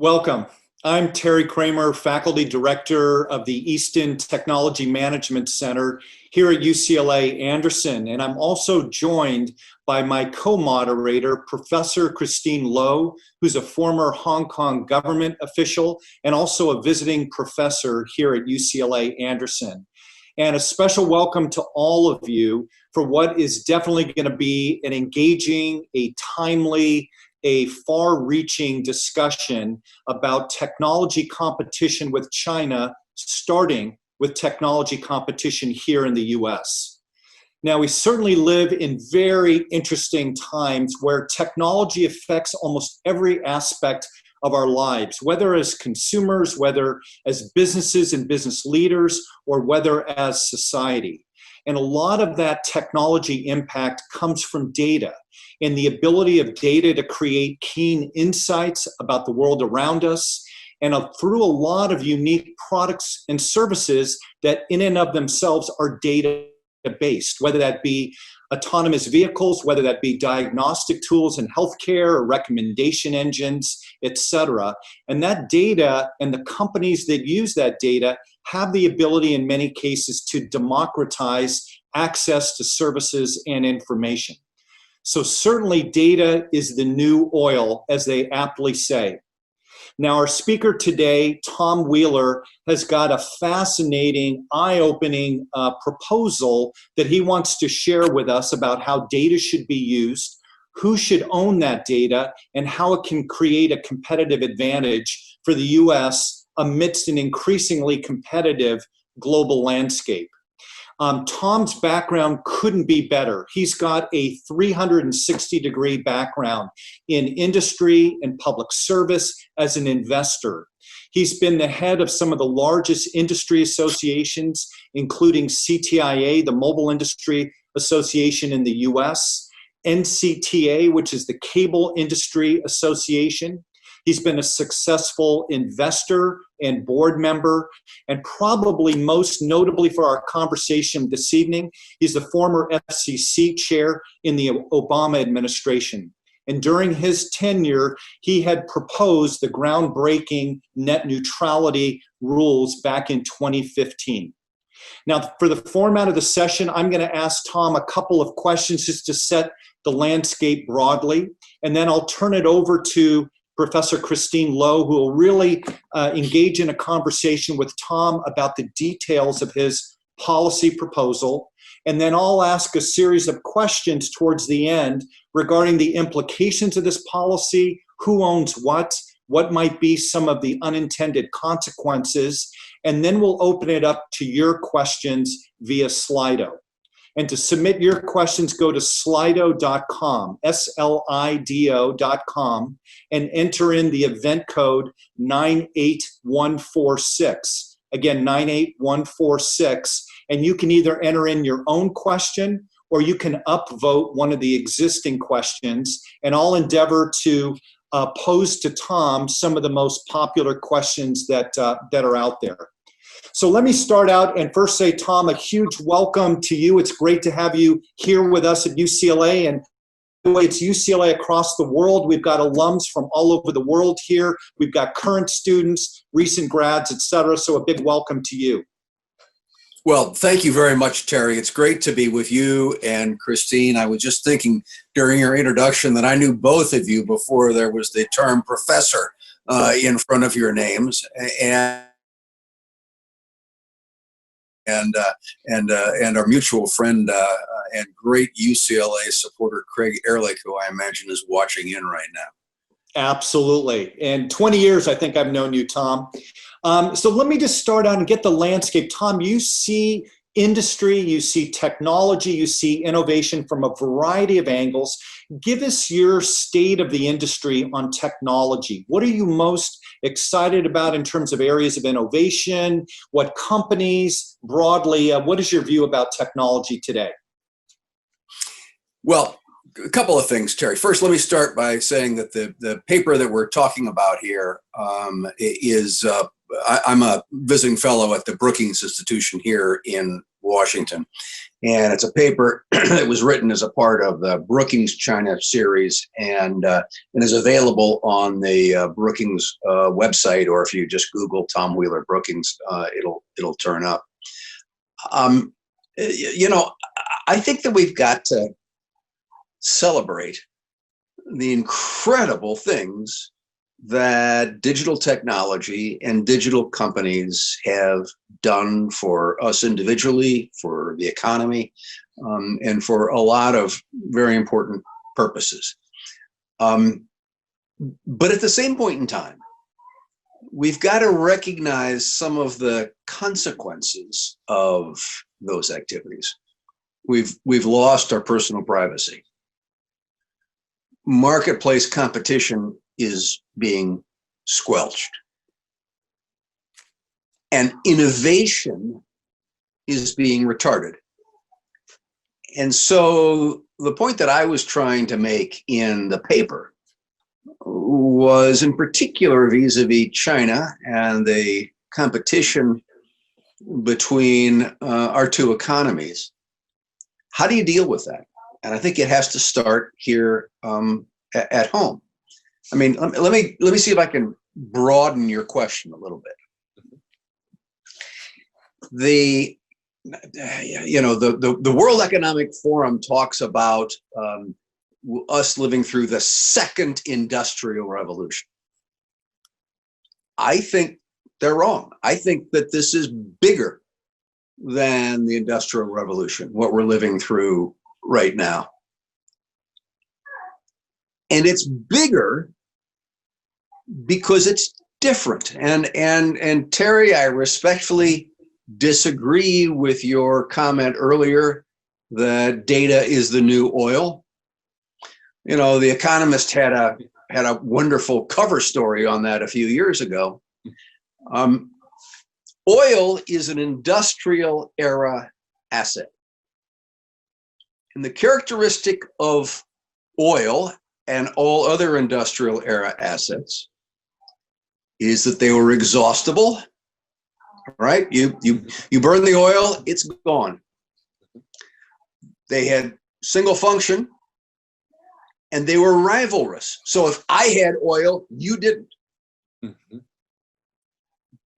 Welcome. I'm Terry Kramer, Faculty Director of the Easton Technology Management Center here at UCLA Anderson, and I'm also joined by my co-moderator, Professor Christine Loh, who's a former Hong Kong government official and also a visiting professor here at UCLA Anderson. And a special welcome to all of you for what is definitely going to be an engaging, a timely, a far-reaching discussion about technology competition with China, starting with technology competition here in the US. Now, we certainly live in very interesting times where technology affects almost every aspect of our lives, whether as consumers, whether as businesses and business leaders, or whether as society. And a lot of that technology impact comes from data and the ability of data to create keen insights about the world around us, and through a lot of unique products and services that in and of themselves are data-based, whether that be autonomous vehicles, whether that be diagnostic tools in healthcare or recommendation engines, etc. And that data and the companies that use that data have the ability in many cases to democratize access to services and information. So certainly data is the new oil, as they aptly say. Now, our speaker today, Tom Wheeler, has got a fascinating, eye-opening proposal that he wants to share with us about how data should be used, who should own that data, and how it can create a competitive advantage for the US amidst an increasingly competitive global landscape. Tom's background couldn't be better. He's got a 360-degree background in industry and public service as an investor. He's been the head of some of the largest industry associations, including CTIA, the Mobile Industry Association in the US, NCTA, which is the Cable Industry Association. He's been a successful investor and board member, and probably most notably for our conversation this evening, he's the former FCC chair in the Obama administration. And during his tenure, he had proposed the groundbreaking net neutrality rules back in 2015. Now, for the format of the session, I'm going to ask Tom a couple of questions just to set the landscape broadly, and then I'll turn it over to Professor Christine Loh, who will really engage in a conversation with Tom about the details of his policy proposal. And then I'll ask a series of questions towards the end regarding the implications of this policy, who owns what might be some of the unintended consequences, and then we'll open it up to your questions via Slido. And to submit your questions, go to slido.com, SLIDO.com, and enter in the event code 98146. Again, 98146. And you can either enter in your own question or you can upvote one of the existing questions. And I'll endeavor to pose to Tom some of the most popular questions that are out there. So let me start out and first say, Tom, a huge welcome to you. It's great to have you here with us at UCLA. And by the way, it's UCLA across the world. We've got alums from all over the world here. We've got current students, recent grads, et cetera. So a big welcome to you. Well, thank you very much, Terry. It's great to be with you and Christine. I was just thinking during your introduction that I knew both of you before there was the term professor in front of your names. And our mutual friend and great UCLA supporter, Craig Ehrlich, who I imagine is watching in right now. Absolutely. And 20 years, I think I've known you, Tom. So let me just start out and get the landscape. Tom, you see industry, you see technology, you see innovation from a variety of angles. Give us your state of the industry on technology. What are you most excited about in terms of areas of innovation? What companies, broadly, what is your view about technology today? Well, a couple of things, Terry. First, let me start by saying that the paper that we're talking about here is, I'm a visiting fellow at the Brookings Institution here in Washington. And it's a paper that was written as a part of the Brookings China series, and is available on the Brookings website, or if you just Google Tom Wheeler Brookings, it'll turn up. I think that we've got to celebrate the incredible things that digital technology and digital companies have done for us individually, for the economy, and for a lot of very important purposes. But at the same point in time, we've got to recognize some of the consequences of those activities. We've lost our personal privacy. Marketplace competition is being squelched. And innovation is being retarded. And so the point that I was trying to make in the paper was in particular vis-a-vis China and the competition between our two economies. How do you deal with that? And I think it has to start here at home. I mean, let me see if I can broaden your question a little bit. The World Economic Forum talks about us living through the second industrial revolution. I think they're wrong. I think that this is bigger than the Industrial Revolution, what we're living through right now. And it's bigger because it's different. And Terry, I respectfully disagree with your comment earlier that data is the new oil. You know, The Economist had a wonderful cover story on that a few years ago. Oil is an industrial era asset. And the characteristic of oil and all other industrial era assets is that they were exhaustible, right? You burn the oil, it's gone. They had single function, and they were rivalrous. So if I had oil, you didn't. Mm-hmm.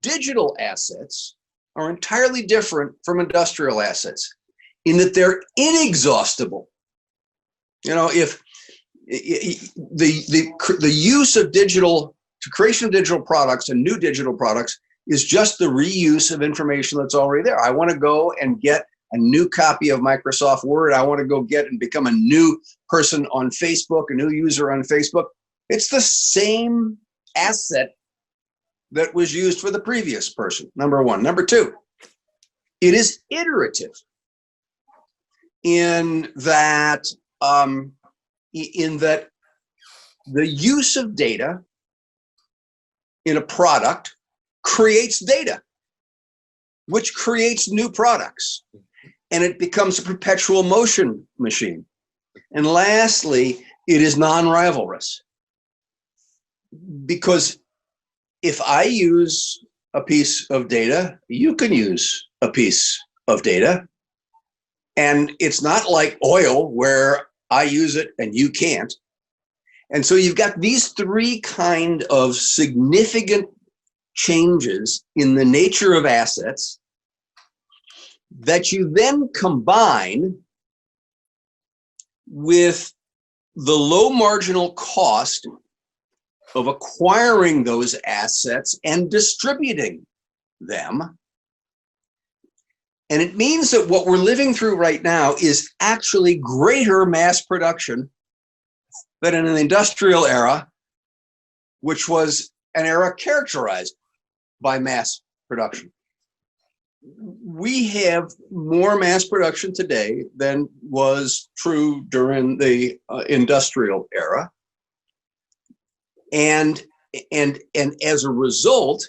Digital assets are entirely different from industrial assets in that they're inexhaustible. You know, if the use of digital, to creation of digital products and new digital products is just the reuse of information that's already there. I want to go and get a new copy of Microsoft Word. I want to go get and become a new person on Facebook, a new user on Facebook. It's the same asset that was used for the previous person, number one. Number two, it is iterative in that the use of data in a product creates data, which creates new products, and it becomes a perpetual motion machine. And lastly, it is non-rivalrous, because if I use a piece of data, you can use a piece of data. And it's not like oil where I use it and you can't. And so you've got these three kind of significant changes in the nature of assets that you then combine with the low marginal cost of acquiring those assets and distributing them. And it means that what we're living through right now is actually greater mass production than in an industrial era, which was an era characterized by mass production. We have more mass production today than was true during the industrial era. And as a result,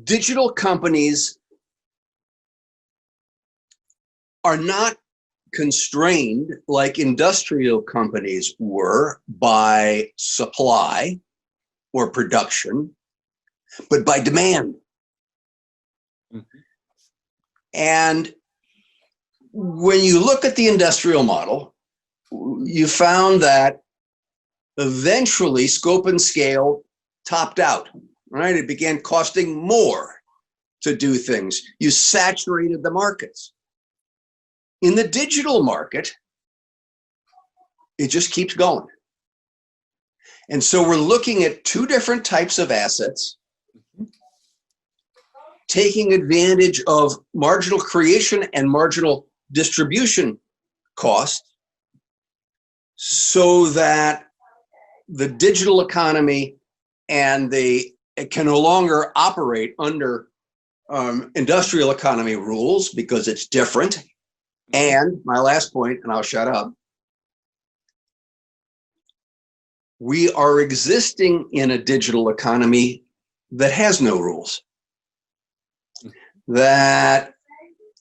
digital companies are not constrained like industrial companies were by supply or production, but by demand. Mm-hmm. And when you look at the industrial model, you found that eventually scope and scale topped out, right? It began costing more to do things. You saturated the markets. In the digital market, it just keeps going. And so we're looking at two different types of assets, taking advantage of marginal creation and marginal distribution costs so that the digital economy and it can no longer operate under industrial economy rules because it's different. And my last point, and I'll shut up, we are existing in a digital economy that has no rules. That,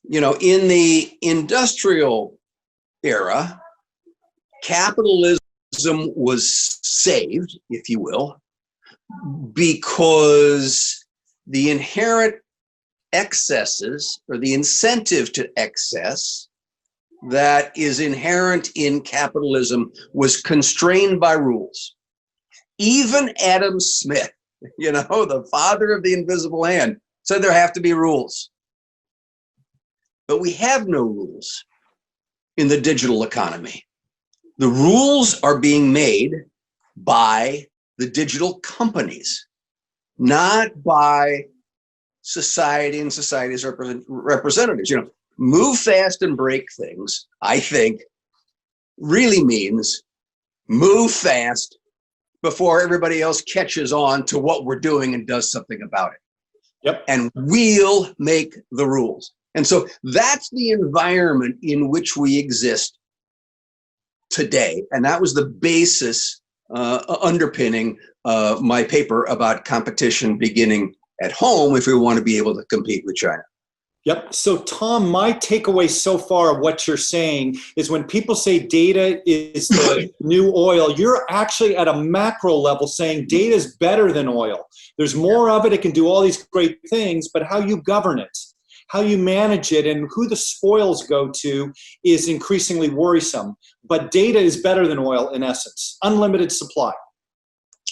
you know, in the industrial era, capitalism was saved, if you will, because the inherent excesses or the incentive to excess that is inherent in capitalism was constrained by rules. Even Adam Smith, you know, the father of the invisible hand, said there have to be rules. But we have no rules in the digital economy. The rules are being made by the digital companies, not by society and society's representatives. You know, move fast and break things, I think, really means move fast before everybody else catches on to what we're doing and does something about it. Yep. And we'll make the rules. And so that's the environment in which we exist today. And that was the basis underpinning my paper about competition beginning at home if we want to be able to compete with China. Yep. So, Tom, my takeaway so far of what you're saying is when people say data is the new oil, you're actually at a macro level saying data is better than oil. There's more of it. It can do all these great things, but how you govern it, how you manage it, and who the spoils go to is increasingly worrisome. But data is better than oil in essence, unlimited supply.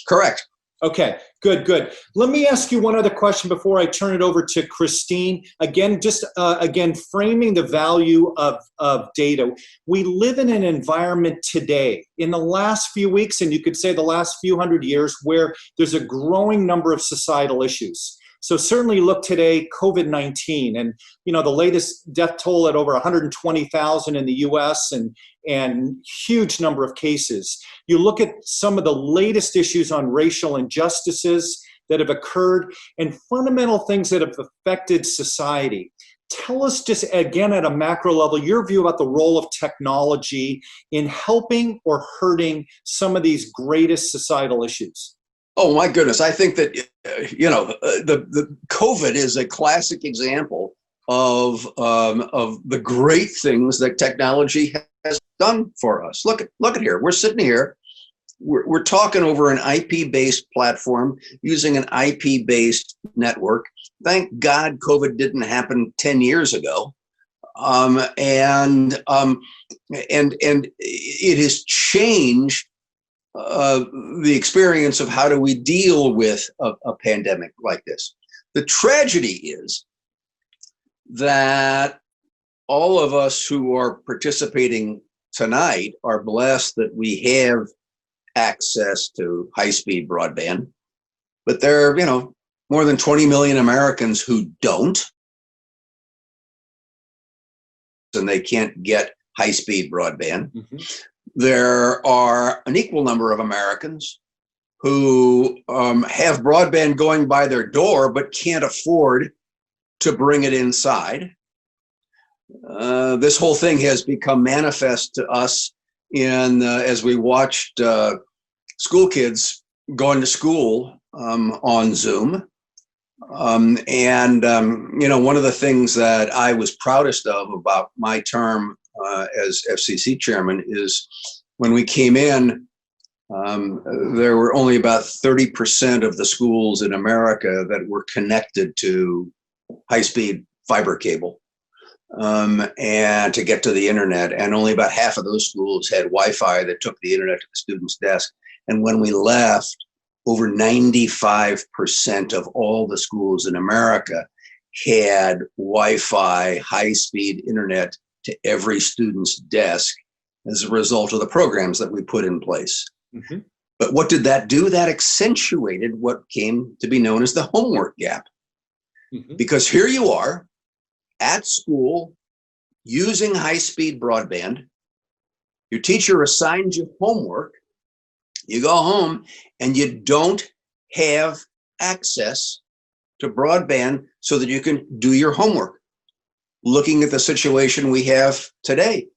Correct. Okay, good. Let me ask you one other question before I turn it over to Christine. Again, framing the value of data. We live in an environment today, in the last few weeks, and you could say the last few hundred years, where there's a growing number of societal issues. So certainly look today, COVID-19, and you know the latest death toll at over 120,000 in the U.S. and huge number of cases. You look at some of the latest issues on racial injustices that have occurred and fundamental things that have affected society. Tell us just again at a macro level, your view about the role of technology in helping or hurting some of these greatest societal issues. Oh my goodness. I think that, the COVID is a classic example of the great things that technology has done for us. Look at here. We're sitting here. We're talking over an IP-based platform using an IP-based network. Thank God COVID didn't happen 10 years ago. And it has changed the experience of how do we deal with a pandemic like this. The tragedy is that all of us who are participating tonight are blessed that we have access to high-speed broadband, but there are, more than 20 million Americans who don't, and they can't get high-speed broadband. Mm-hmm. There are an equal number of Americans who have broadband going by their door but can't afford to bring it inside. This whole thing has become manifest to us as we watched school kids going to school on Zoom. One of the things that I was proudest of about my term as FCC chairman is when we came in, there were only about 30% of the schools in America that were connected to high-speed fiber cable. and to get to the internet. And only about half of those schools had Wi-Fi that took the internet to the student's desk. And when we left, over 95% of all the schools in America had Wi-Fi, high-speed internet to every student's desk as a result of the programs that we put in place. Mm-hmm. But what did that do? That accentuated what came to be known as the homework gap. Mm-hmm. Because here you are at school using high-speed broadband. Your teacher assigns you homework. You go home and you don't have access to broadband so that you can do your homework. Looking at the situation we have today,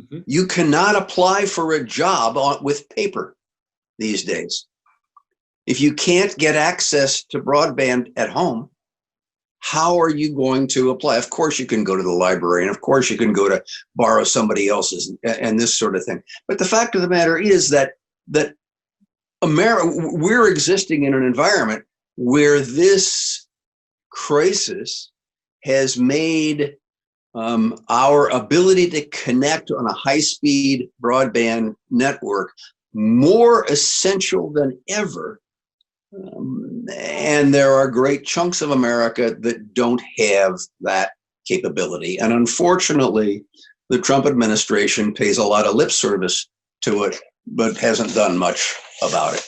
mm-hmm. You cannot apply for a job with paper these days. If you can't get access to broadband at home, how are you going to apply? Of course, you can go to the library, and of course, you can go to borrow somebody else's and this sort of thing. But the fact of the matter is that we're existing in an environment where this crisis has made our ability to connect on a high-speed broadband network more essential than ever. And there are great chunks of America that don't have that capability. And unfortunately, the Trump administration pays a lot of lip service to it, but hasn't done much about it.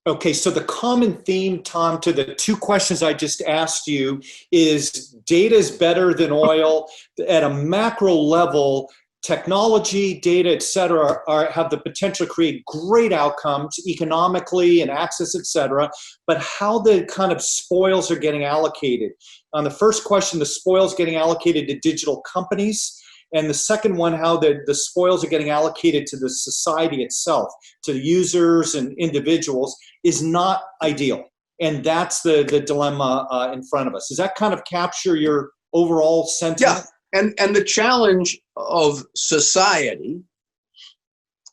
Okay, so the common theme, Tom, to the two questions I just asked you is data is better than oil. At a macro level, technology, data, et cetera, have the potential to create great outcomes economically and access, et cetera, but how the kind of spoils are getting allocated. On the first question, the spoils getting allocated to digital companies. And the second one, how the spoils are getting allocated to the society itself, to users and individuals, is not ideal. And that's the dilemma in front of us. Does that kind of capture your overall sentiment? Yeah, and the challenge of society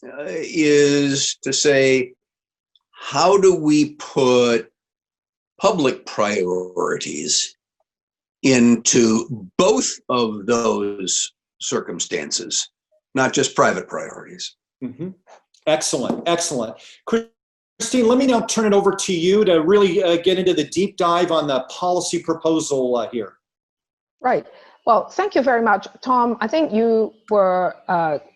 is to say, how do we put public priorities into both of those circumstances, not just private priorities? Mm-hmm. Excellent, excellent. Christine, let me now turn it over to you to really get into the deep dive on the policy proposal here. Right. Well, thank you very much, Tom. I think you were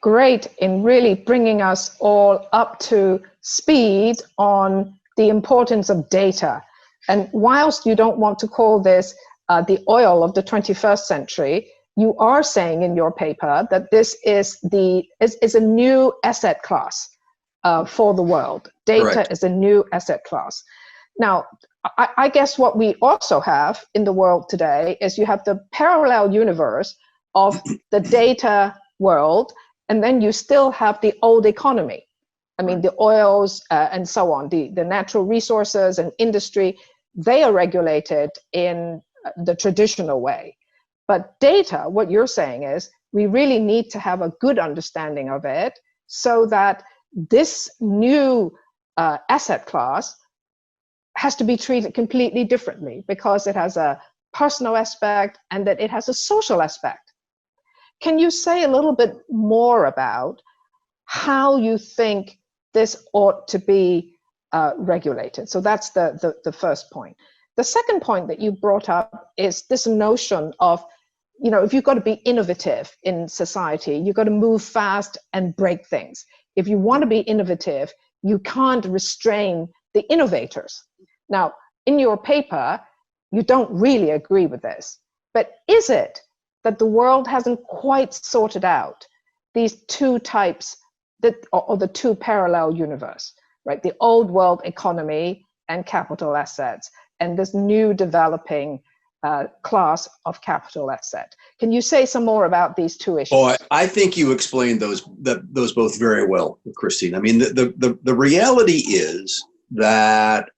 great in really bringing us all up to speed on the importance of data. And whilst you don't want to call this the oil of the 21st century, you are saying in your paper that this is a new asset class for the world. Data Correct. is a new asset class. Now, I guess what we also have in the world today is you have the parallel universe of the data world, and then you still have the old economy. I mean, the oils and so on, the natural resources and industry, they are regulated in the traditional way. But data, what you're saying is, we really need to have a good understanding of it so that this new asset class has to be treated completely differently because it has a personal aspect and that it has a social aspect. Can you say a little bit more about how you think this ought to be regulated? So that's the first point. The second point that you brought up is this notion of, if you've got to be innovative in society, you've got to move fast and break things. If you want to be innovative, you can't restrain the innovators. Now, in your paper, you don't really agree with this, but is it that the world hasn't quite sorted out these two types or the two parallel universe, right? The old world economy and capital assets, and this new developing class of capital asset. Can you say some more about these two issues? Oh, I think you explained those both very well, Christine. I mean, the reality is that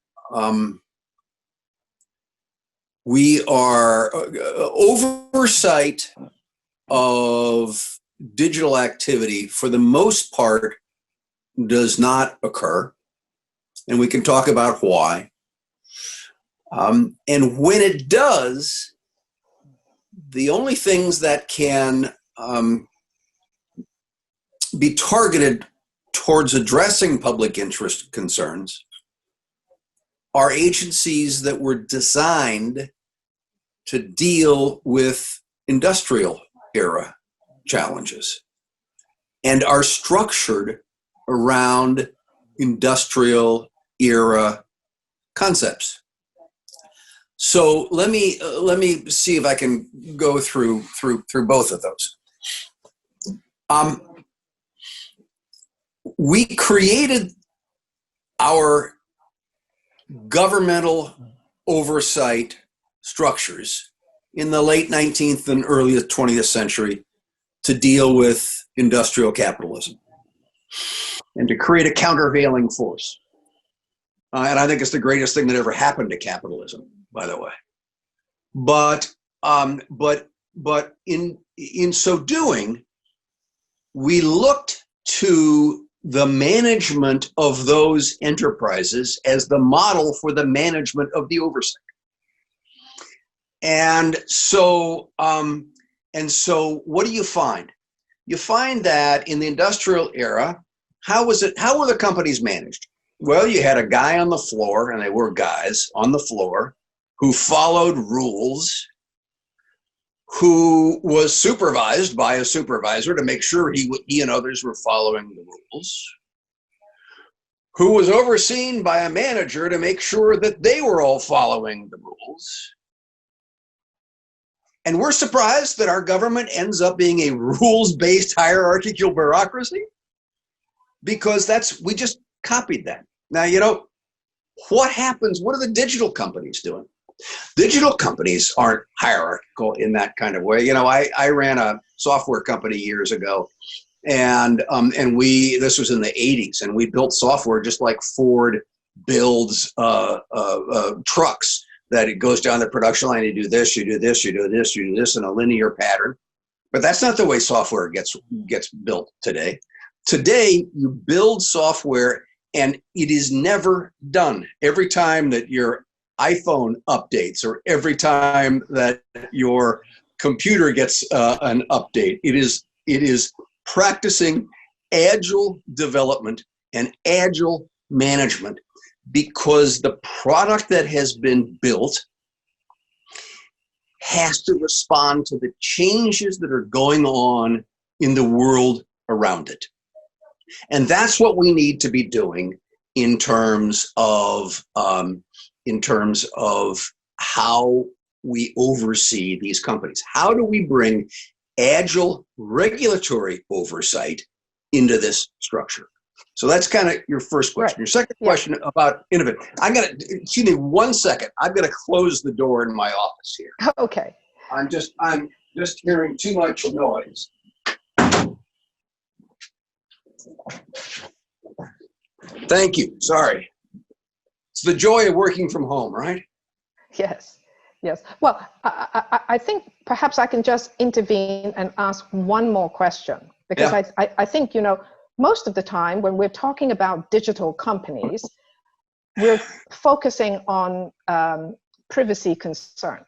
we are oversight of digital activity for the most part does not occur, and we can talk about why. And when it does, the only things that can be targeted towards addressing public interest concerns are agencies that were designed to deal with industrial era challenges and are structured around industrial era concepts. So let me see if I can go through both of those. We created our governmental oversight structures in the late 19th and early 20th century to deal with industrial capitalism and to create a countervailing force. And I think it's the greatest thing that ever happened to capitalism, by the way. But in so doing, we looked to the management of those enterprises as the model for the management of the oversight. And so what do you find? You find that in the industrial era, how were the companies managed? Well, you had a guy on the floor, and they were guys on the floor who followed rules, who was supervised by a supervisor to make sure he and others were following the rules, who was overseen by a manager to make sure that they were all following the rules. And we're surprised that our government ends up being a rules-based hierarchical bureaucracy, because we just copied that. Now, what happens? What are the digital companies doing? Digital companies aren't hierarchical in that kind of way. I ran a software company years ago, and this was in the 80s, and we built software just like Ford builds trucks, that it goes down the production line, you do this, you do this, you do this, you do this in a linear pattern. But that's not the way software gets built today. Today, you build software and it is never done. Every time that your iPhone updates or every time that your computer gets an update, it is practicing agile development and agile management, because the product that has been built has to respond to the changes that are going on in the world around it. And that's what we need to be doing in terms of how we oversee these companies. How do we bring agile regulatory oversight into this structure? So that's kind of your first question. Right. Your second question about innovate. Excuse me 1 second. I've got to close the door in my office here. Okay. I'm just hearing too much noise. Thank you. Sorry. It's the joy of working from home, right? Yes. Well, I think perhaps I can just intervene and ask one more question, because I think, most of the time when we're talking about digital companies, we're focusing on privacy concern.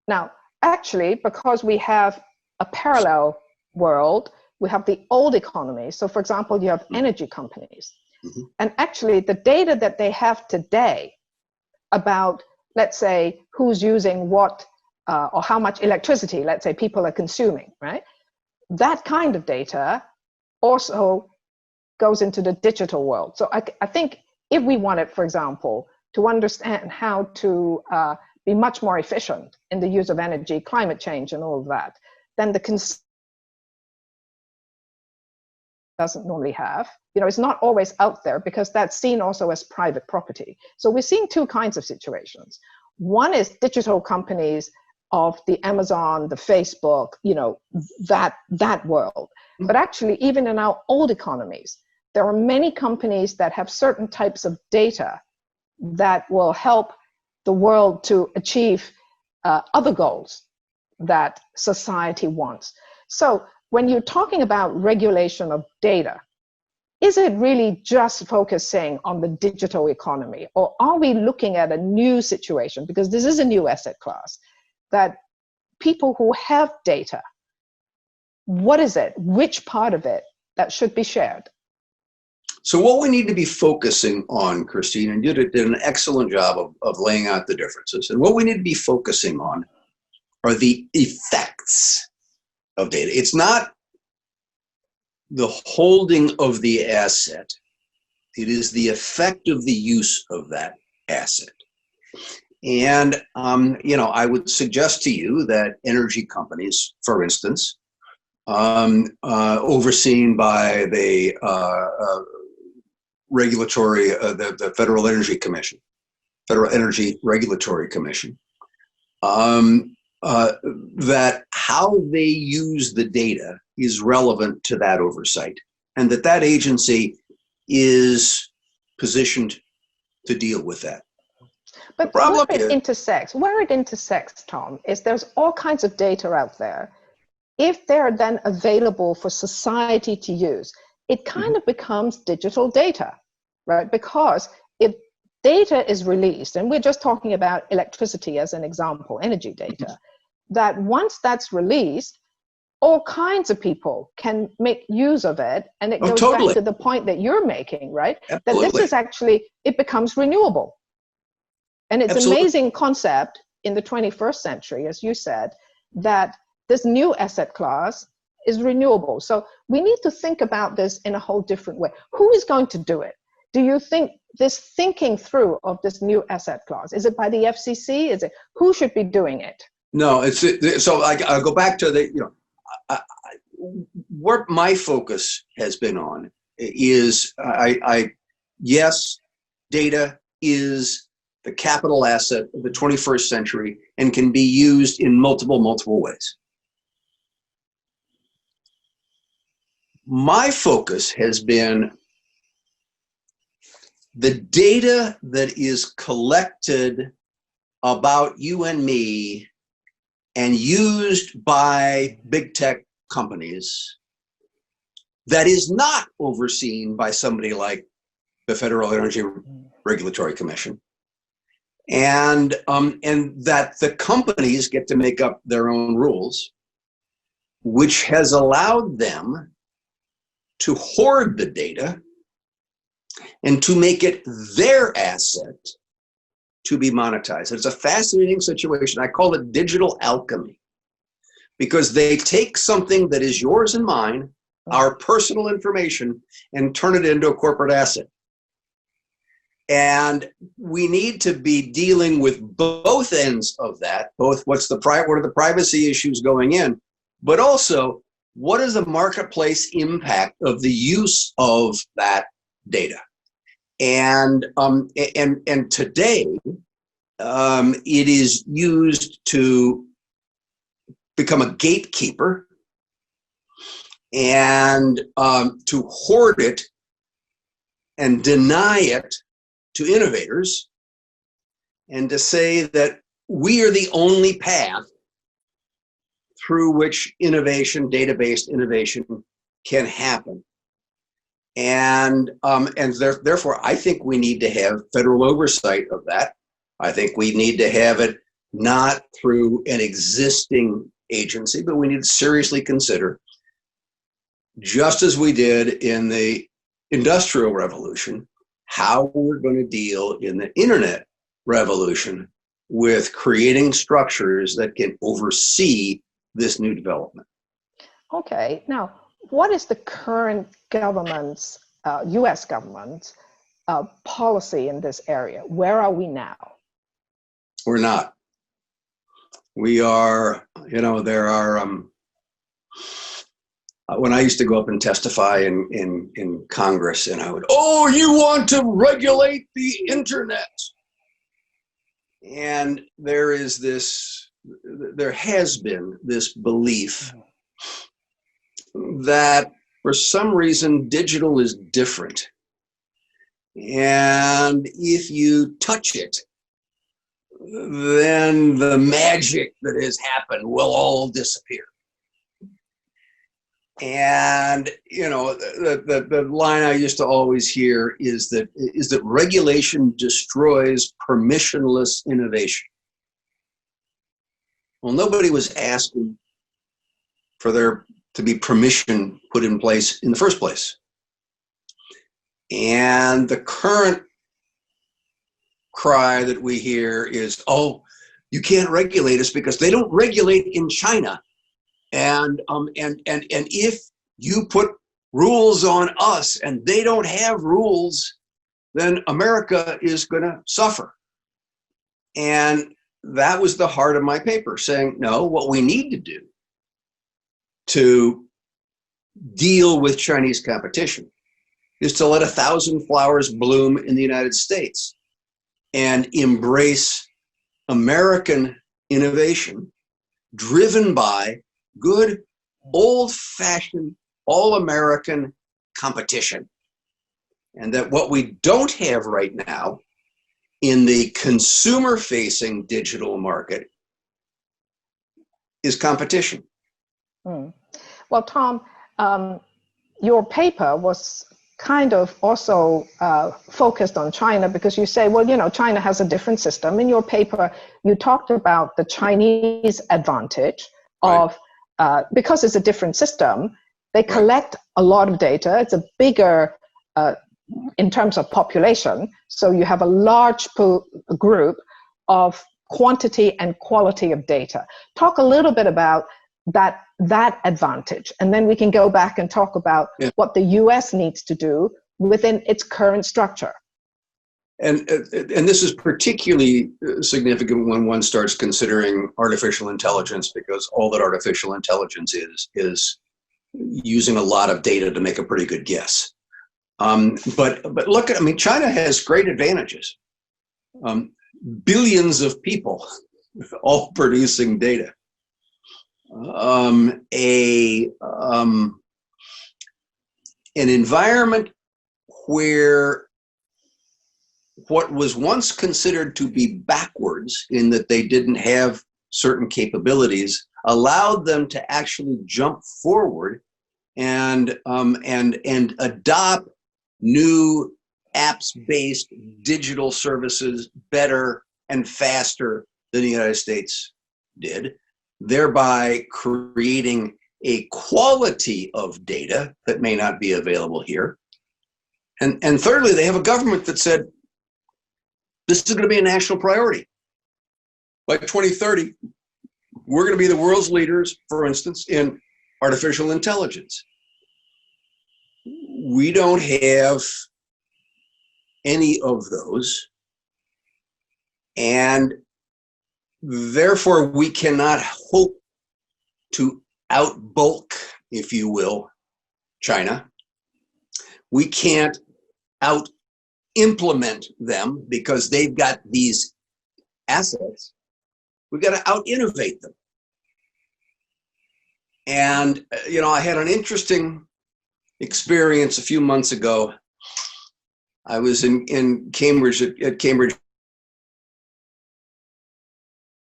Now, actually, because we have a parallel world, we have the old economy. So for example, you have energy companies. Mm-hmm. And actually the data that they have today about, let's say, who's using what or how much electricity, let's say, people are consuming, right? That kind of data also goes into the digital world. So I think if we wanted, for example, to understand how to be much more efficient in the use of energy, climate change and all of that, then the doesn't normally have. It's not always out there because that's seen also as private property. So we're seeing two kinds of situations. One is digital companies of the Amazon, the Facebook, that world. But actually, even in our old economies, there are many companies that have certain types of data that will help the world to achieve other goals that society wants. So when you're talking about regulation of data, is it really just focusing on the digital economy, or are we looking at a new situation, because this is a new asset class, that people who have data, what is it? Which part of it that should be shared? So what we need to be focusing on, Christine, and you did an excellent job of laying out the differences. And what we need to be focusing on are the effects of data. It's not the holding of the asset. It is the effect of the use of that asset. And, I would suggest to you that energy companies, for instance, overseen by the regulatory, the Federal Energy Commission, Federal Energy Regulatory Commission, that how they use the data is relevant to that oversight, and that agency is positioned to deal with that. But where it intersects, Tom, is there's all kinds of data out there. If they're then available for society to use, it kind of becomes digital data, right? Because if data is released, and we're just talking about electricity as an example, energy data, that once that's released, all kinds of people can make use of it. And it goes back to the point that you're making, right? Absolutely. That this is actually, it becomes renewable. And it's an amazing concept in the 21st century, as you said, that this new asset class is renewable. So we need to think about this in a whole different way. Who is going to do it? Do you think this thinking through of this new asset class, is it by the FCC? Is it, who should be doing it? No, so I'll go back to where my focus has been on is yes, data is the capital asset of the 21st century and can be used in multiple ways. My focus has been the data that is collected about you and me and used by big tech companies that is not overseen by somebody like the Federal Energy Regulatory Commission. And that the companies get to make up their own rules, which has allowed them to hoard the data and to make it their asset to be monetized. It's a fascinating situation. I call it digital alchemy, because they take something that is yours and mine, our personal information, and turn it into a corporate asset. And we need to be dealing with both ends of that, both what are the privacy issues going in, but also what is the marketplace impact of the use of that data. And today, it is used to become a gatekeeper and to hoard it and deny it to innovators, and to say that we are the only path through which innovation, data-based innovation, can happen. And therefore, I think we need to have federal oversight of that. I think we need to have it not through an existing agency, but we need to seriously consider, just as we did in the Industrial Revolution, how we're going to deal in the internet revolution with creating structures that can oversee this new development. Okay, now, what is the current government's, US government's policy in this area? Where are we now? We're not. We are, there are, when I used to go up and testify in Congress, and I would, you want to regulate the internet. And there has been this belief that for some reason digital is different. And if you touch it, then the magic that has happened will all disappear. And the line I used to always hear is that regulation destroys permissionless innovation. Well, nobody was asking for there to be permission put in place in the first place. And the current cry that we hear is, oh, you can't regulate us because they don't regulate in China. And if you put rules on us and they don't have rules, then America is going to suffer. And that was the heart of my paper, saying, no, what we need to do to deal with Chinese competition is to let 1,000 flowers bloom in the United States and embrace American innovation driven by good, old-fashioned, all-American competition. And that what we don't have right now in the consumer-facing digital market is competition. Well, Tom, your paper was kind of also focused on China because you say, well, you know, China has a different system. In your paper, you talked about the Chinese advantage of, because it's a different system, they collect a lot of data. It's a bigger, in terms of population, so you have a large group of quantity and quality of data. Talk a little bit about that advantage, and then we can go back and talk about what the US needs to do within its current structure. And this is particularly significant when one starts considering artificial intelligence, because all that artificial intelligence is using a lot of data to make a pretty good guess. But look at, I mean, China has great advantages. Billions of people all producing data. An environment where what was once considered to be backwards, in that they didn't have certain capabilities, allowed them to actually jump forward and adopt new apps-based digital services better and faster than the United States did, thereby creating a quality of data that may not be available here. And thirdly, they have a government that said, this is going to be a national priority. By 2030, we're going to be the world's leaders, for instance, in artificial intelligence. We don't have any of those, and therefore we cannot hope to outbulk, if you will, China. We can't out-implement them because they've got these assets. We've got to out-innovate them. And, you know, I had an interesting experience a few months ago. I was in Cambridge, at Cambridge,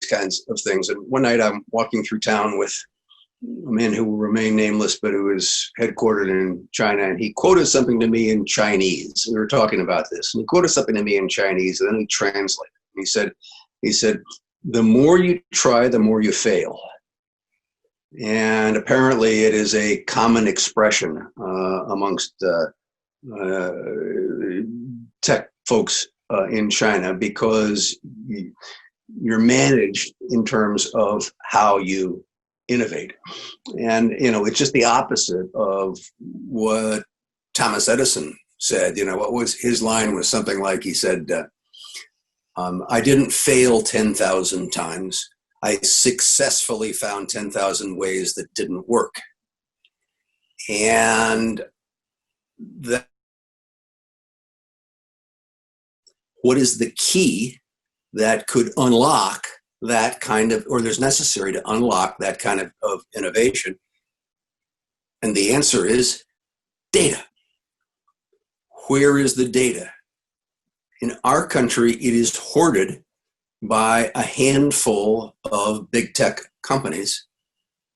kinds of things. And one night I'm walking through town with a man who will remain nameless, but who is headquartered in China. And he quoted something to me in Chinese. We were talking about this. And he quoted something to me in Chinese, and then he translated. He said, the more you try, the more you fail. And apparently it is a common expression amongst tech folks in China, because you're managed in terms of how you innovate. And, you know, it's just the opposite of what Thomas Edison said. You know, what was his line was something like, he said, I didn't fail 10,000 times. I successfully found 10,000 ways that didn't work. And that, what is the key that could unlock that kind of, or there's necessary to unlock that kind of innovation? And the answer is data. Where is the data? In our country, it is hoarded by a handful of big tech companies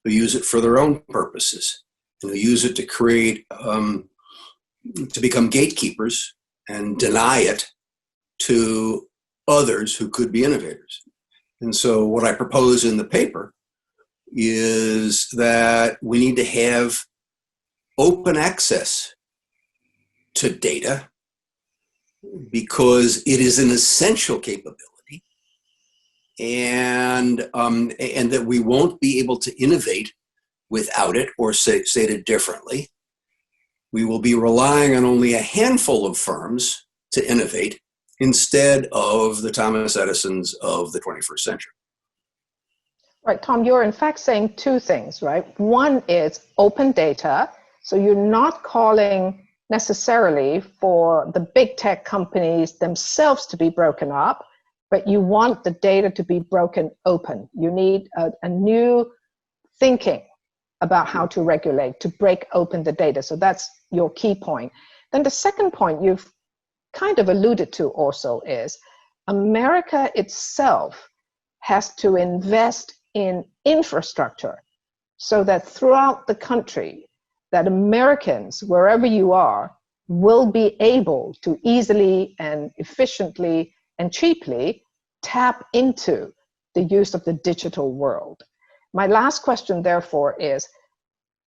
who use it for their own purposes, and who use it to create, to become gatekeepers and deny it to others who could be innovators. And so what I propose in the paper is that we need to have open access to data because it is an essential capability, and that we won't be able to innovate without it, or stated differently, we will be relying on only a handful of firms to innovate instead of the Thomas Edisons of the 21st century. Right, Tom, you're in fact saying two things, right? One is open data. So you're not calling necessarily for the big tech companies themselves to be broken up, but you want the data to be broken open. You need a new thinking about how to regulate, to break open the data. So that's your key point. Then the second point you've kind of alluded to also is America itself has to invest in infrastructure so that throughout the country, that Americans, wherever you are, will be able to easily and efficiently and cheaply tap into the use of the digital world. My last question, therefore, is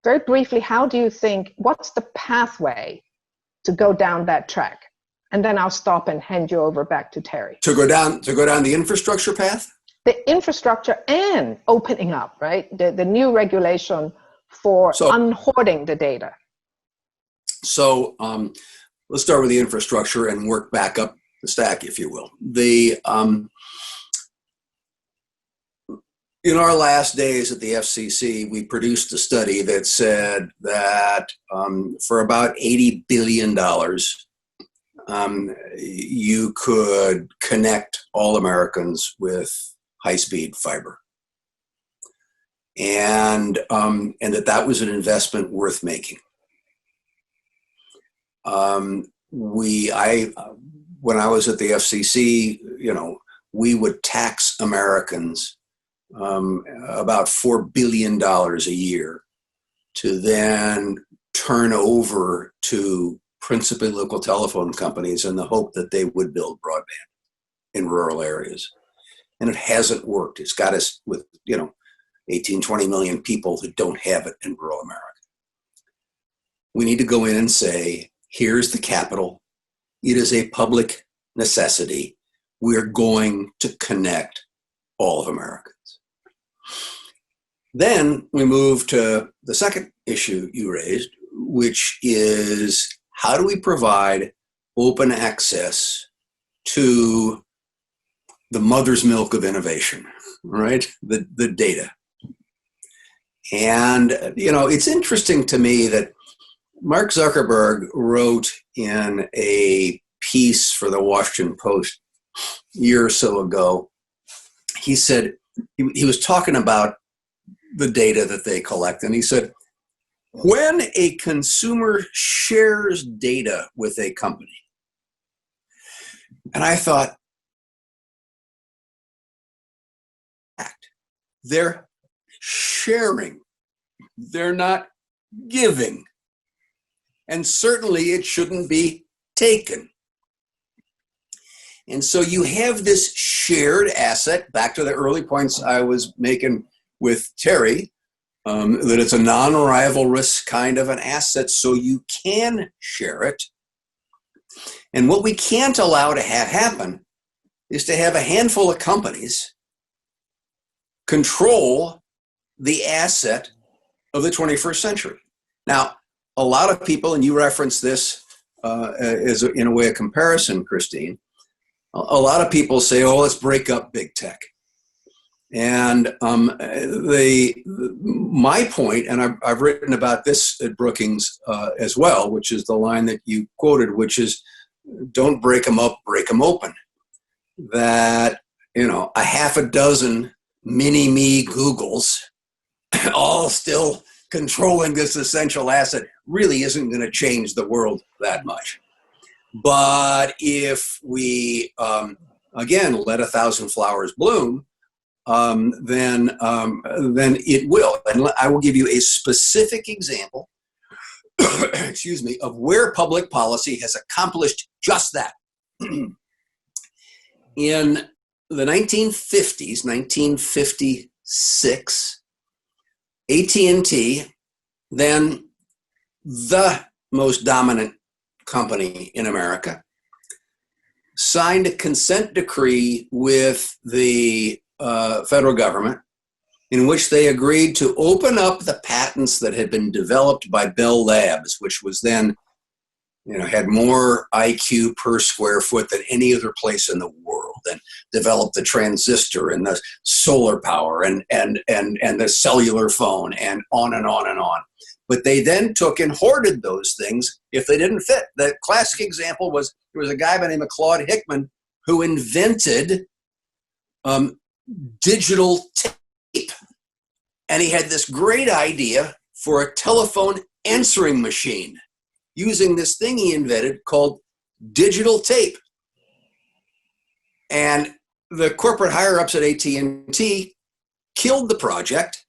very briefly, how do you think, what's the pathway to go down that track? And then I'll stop and hand you over back to Terry. To go down the infrastructure path? The infrastructure and opening up, right? The new regulation for unhoarding the data. So let's start with the infrastructure and work back up the stack, if you will. In our last days at the FCC, we produced a study that said that for about $80 billion, you could connect all Americans with high-speed fiber. And that was an investment worth making. When I was at the FCC, we would tax Americans about $4 billion a year to then turn over to principally local telephone companies in the hope that they would build broadband in rural areas. And it hasn't worked. It's got us with, 18, 20 million people who don't have it in rural America. We need to go in and say, here's the capital. It is a public necessity. We're going to connect all of Americans. Then we move to the second issue you raised, which is how do we provide open access to the mother's milk of innovation, right? The data. And, it's interesting to me that Mark Zuckerberg wrote in a piece for the Washington Post a year or so ago, he said, he was talking about the data that they collect, and he said, when a consumer shares data with a company, and I thought, they're sharing, they're not giving. And certainly it shouldn't be taken. And so you have this shared asset, back to the early points I was making with Terry, that it's a non-rival risk kind of an asset, so you can share it. And what we can't allow to have happen is to have a handful of companies control the asset of the 21st century. Now, a lot of people, and you referenced this as in a way a comparison, Christine, a lot of people say, oh, let's break up big tech. And my point, and I've written about this at Brookings as well, which is the line that you quoted, which is, don't break them up, break them open. That, a half a dozen mini-me Googles all still controlling this essential asset really isn't going to change the world that much. But if we, again, let 1,000 flowers bloom, then it will. And I will give you a specific example, excuse me, of where public policy has accomplished just that. In the 1950s, 1956, AT&T, then the most dominant company in America, signed a consent decree with the federal government in which they agreed to open up the patents that had been developed by Bell Labs, which was then, had more IQ per square foot than any other place in the world, and developed the transistor and the solar power and the cellular phone and on and on and on. But they then took and hoarded those things if they didn't fit. The classic example was, there was a guy by the name of Claude Hickman who invented digital tape. And he had this great idea for a telephone answering machine using this thing he invented called digital tape. And the corporate higher-ups at AT&T killed the project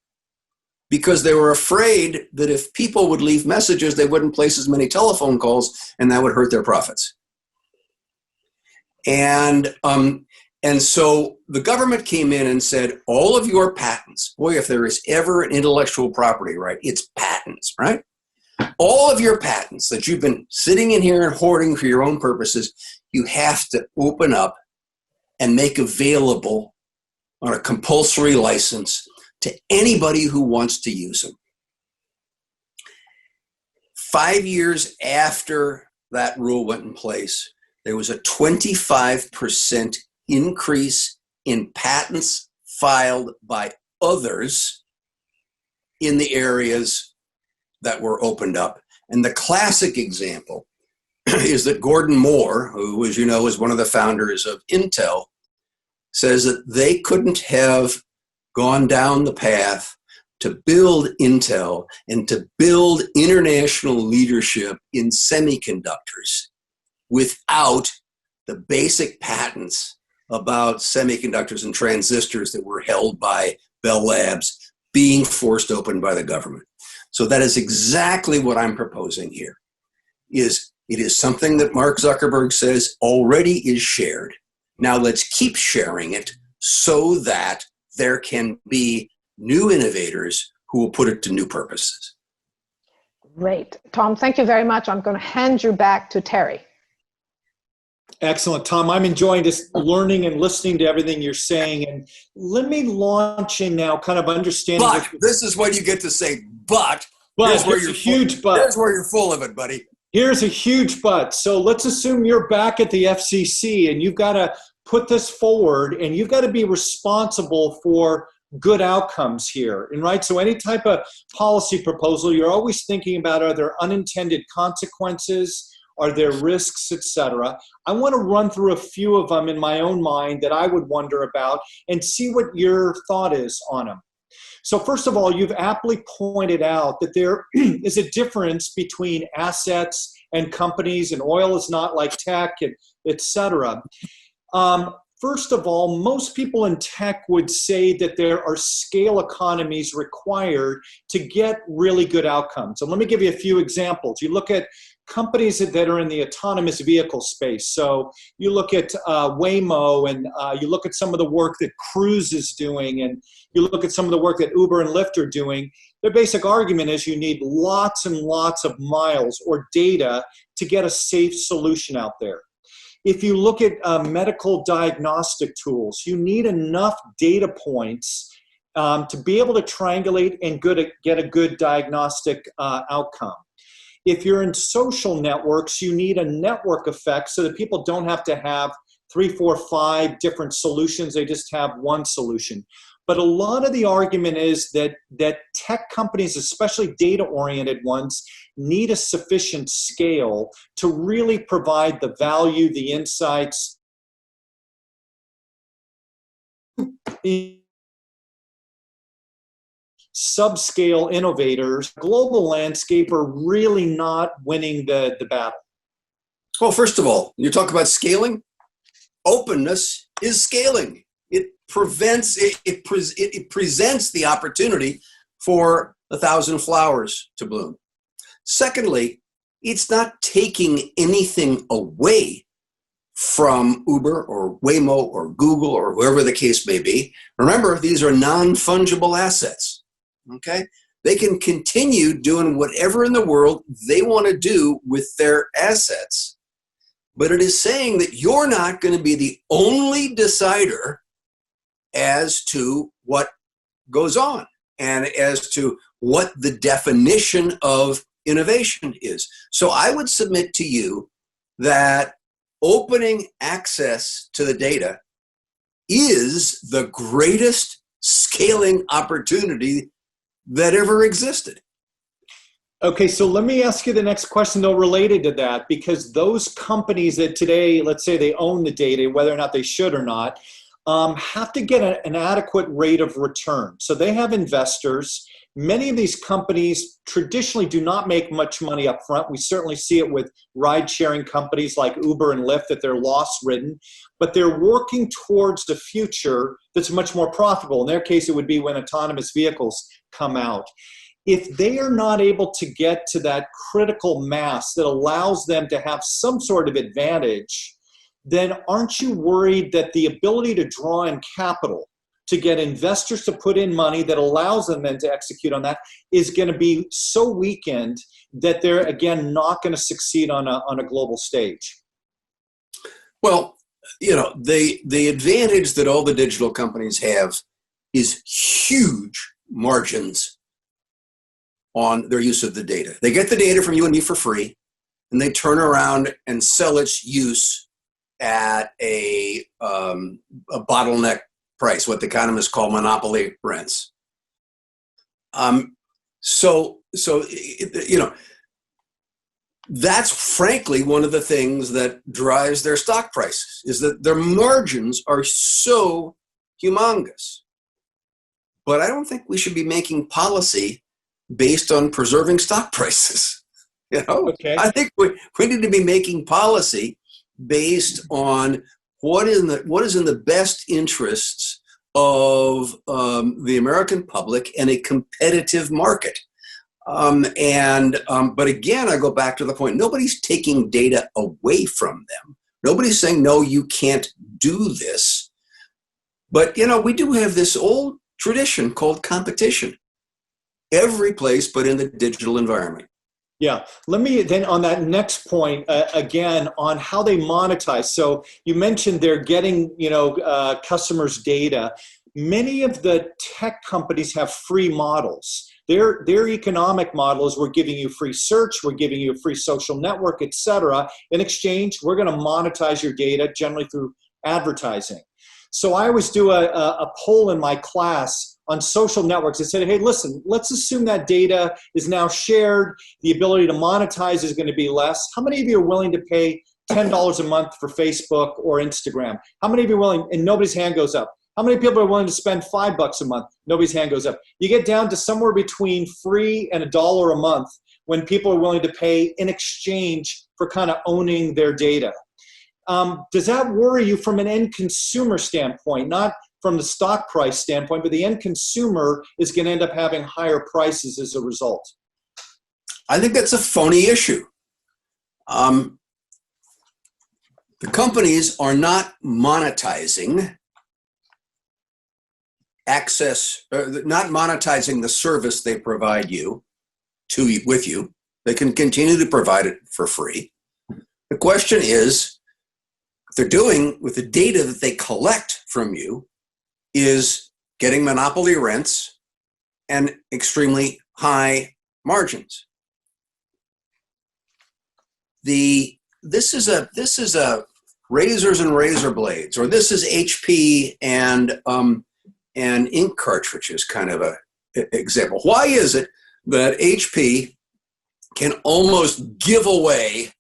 because they were afraid that if people would leave messages, they wouldn't place as many telephone calls, and that would hurt their profits. And so the government came in and said, all of your patents, boy, if there is ever an intellectual property right, it's patents, right? All of your patents that you've been sitting in here and hoarding for your own purposes, you have to open up and make available on a compulsory license to anybody who wants to use them. 5 years after that rule went in place, there was a 25% increase in patents filed by others in the areas that were opened up. And the classic example is that Gordon Moore, who, as you know, is one of the founders of Intel, says that they couldn't have gone down the path to build Intel and to build international leadership in semiconductors without the basic patents about semiconductors and transistors that were held by Bell Labs being forced open by the government. So that is exactly what I'm proposing here. It is something that Mark Zuckerberg says already is shared. Now let's keep sharing it so that there can be new innovators who will put it to new purposes. Great. Tom, thank you very much. I'm going to hand you back to Terry. Excellent, Tom. I'm enjoying just learning and listening to everything you're saying. And let me launch in now, kind of understanding. But this is what you get to say, but here's where you're huge but. Here's where you're full of it, buddy. Here's a huge but. So let's assume you're back at the FCC and you've got to put this forward and you've got to be responsible for good outcomes here. And right, so any type of policy proposal, you're always thinking about, are there unintended consequences? Are there risks, etc.? I want to run through a few of them in my own mind that I would wonder about and see what your thought is on them. So first of all, you've aptly pointed out that there is a difference between assets and companies, and oil is not like tech, and etc. First of all, most people in tech would say that there are scale economies required to get really good outcomes. And let me give you a few examples. You look at companies that are in the autonomous vehicle space. So you look at Waymo, and you look at some of the work that Cruise is doing, and you look at some of the work that Uber and Lyft are doing. Their basic argument is you need lots and lots of miles or data to get a safe solution out there. If you look at medical diagnostic tools, you need enough data points to be able to triangulate and get a good diagnostic outcome. If you're in social networks, you need a network effect so that people don't have to have 3, 4, 5 different solutions. They just have one solution. But a lot of the argument is that tech companies, especially data-oriented ones, need a sufficient scale to really provide the value, the insights, subscale innovators. Global landscape are really not winning the battle. Well, first of all, you talk about scaling. Openness is scaling. It presents the opportunity for 1,000 flowers to bloom. Secondly, it's not taking anything away from Uber or Waymo or Google or whoever the case may be. Remember, these are non-fungible assets, okay? They can continue doing whatever in the world they want to do with their assets, but it is saying that you're not going to be the only decider as to what goes on and as to what the definition of innovation is. So I would submit to you that opening access to the data is the greatest scaling opportunity that ever existed. Okay, so let me ask you the next question, though, related to that, because those companies that today, let's say they own the data, whether or not they should or not, have to get an adequate rate of return. So they have investors. Many of these companies traditionally do not make much money up front. We certainly see it with ride-sharing companies like Uber and Lyft, that they're loss-ridden, but they're working towards the future that's much more profitable. In their case, it would be when autonomous vehicles come out. If they are not able to get to that critical mass that allows them to have some sort of advantage, then aren't you worried that the ability to draw in capital, to get investors to put in money that allows them then to execute on that, is going to be so weakened that they're, again, not going to succeed on a global stage? Well, you know, the advantage that all the digital companies have is huge margins on their use of the data. They get the data from you and me for free, and they turn around and sell its use at a bottleneck price, what the economists call monopoly rents. So you know, that's frankly one of the things that drives their stock prices, is that their margins are so humongous. But I don't think we should be making policy based on preserving stock prices. You know, Okay. I think we need to be making policy based on what is in the best interests of the American public and a competitive market. But again, I go back to the point, nobody's taking data away from them. Nobody's saying, no, you can't do this. But, you know, we do have this old tradition called competition every place but in the digital environment. Yeah. Let me then, on that next point, again, on how they monetize. So you mentioned they're getting, customers' data. Many of the tech companies have free models. Their economic model is, we're giving you free search, we're giving you a free social network, et cetera. In exchange, we're going to monetize your data, generally through advertising. So I always do a poll in my class on social networks. I said, hey, listen, let's assume that data is now shared. The ability to monetize is going to be less. How many of you are willing to pay $10 a month for Facebook or Instagram? How many of you are willing? And nobody's hand goes up. How many people are willing to spend $5 a month? Nobody's hand goes up. You get down to somewhere between free and $1 a month when people are willing to pay in exchange for kind of owning their data. Does that worry you from an end consumer standpoint? Not from the stock price standpoint, but the end consumer is going to end up having higher prices as a result. I think that's a phony issue. The companies are not monetizing access, not monetizing the service they provide you with you. They can continue to provide it for free. The question is, what they're doing with the data that they collect from you is getting monopoly rents and extremely high margins. This is a razors and razor blades, or this is HP and ink cartridges kind of a example. Why is it that HP can almost give away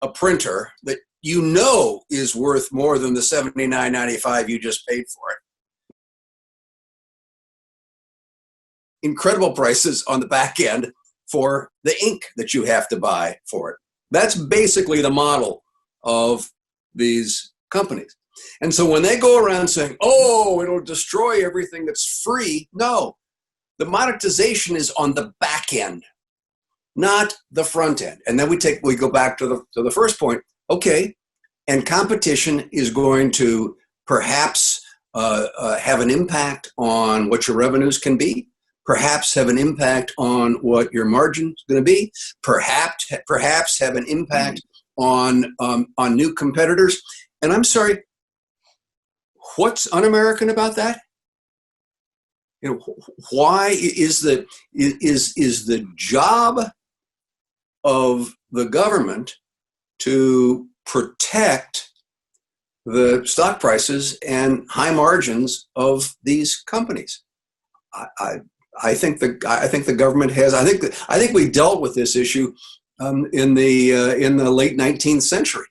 a printer that you know is worth more than the $79.95 you just paid for it? Incredible prices on the back end for the ink that you have to buy for it. That's basically the model of these companies. And so when they go around saying, oh, it'll destroy everything that's free, no. The monetization is on the back end, not the front end. And then we go back to the first point. Okay, And competition is going to perhaps have an impact on what your revenues can be, perhaps have an impact on what your margin is going to be, perhaps have an impact on new competitors. And I'm sorry, what's un-American about that? You know, why is the job of the government to protect the stock prices and high margins of these companies? I think the government has. I think we dealt with this issue in the late 19th century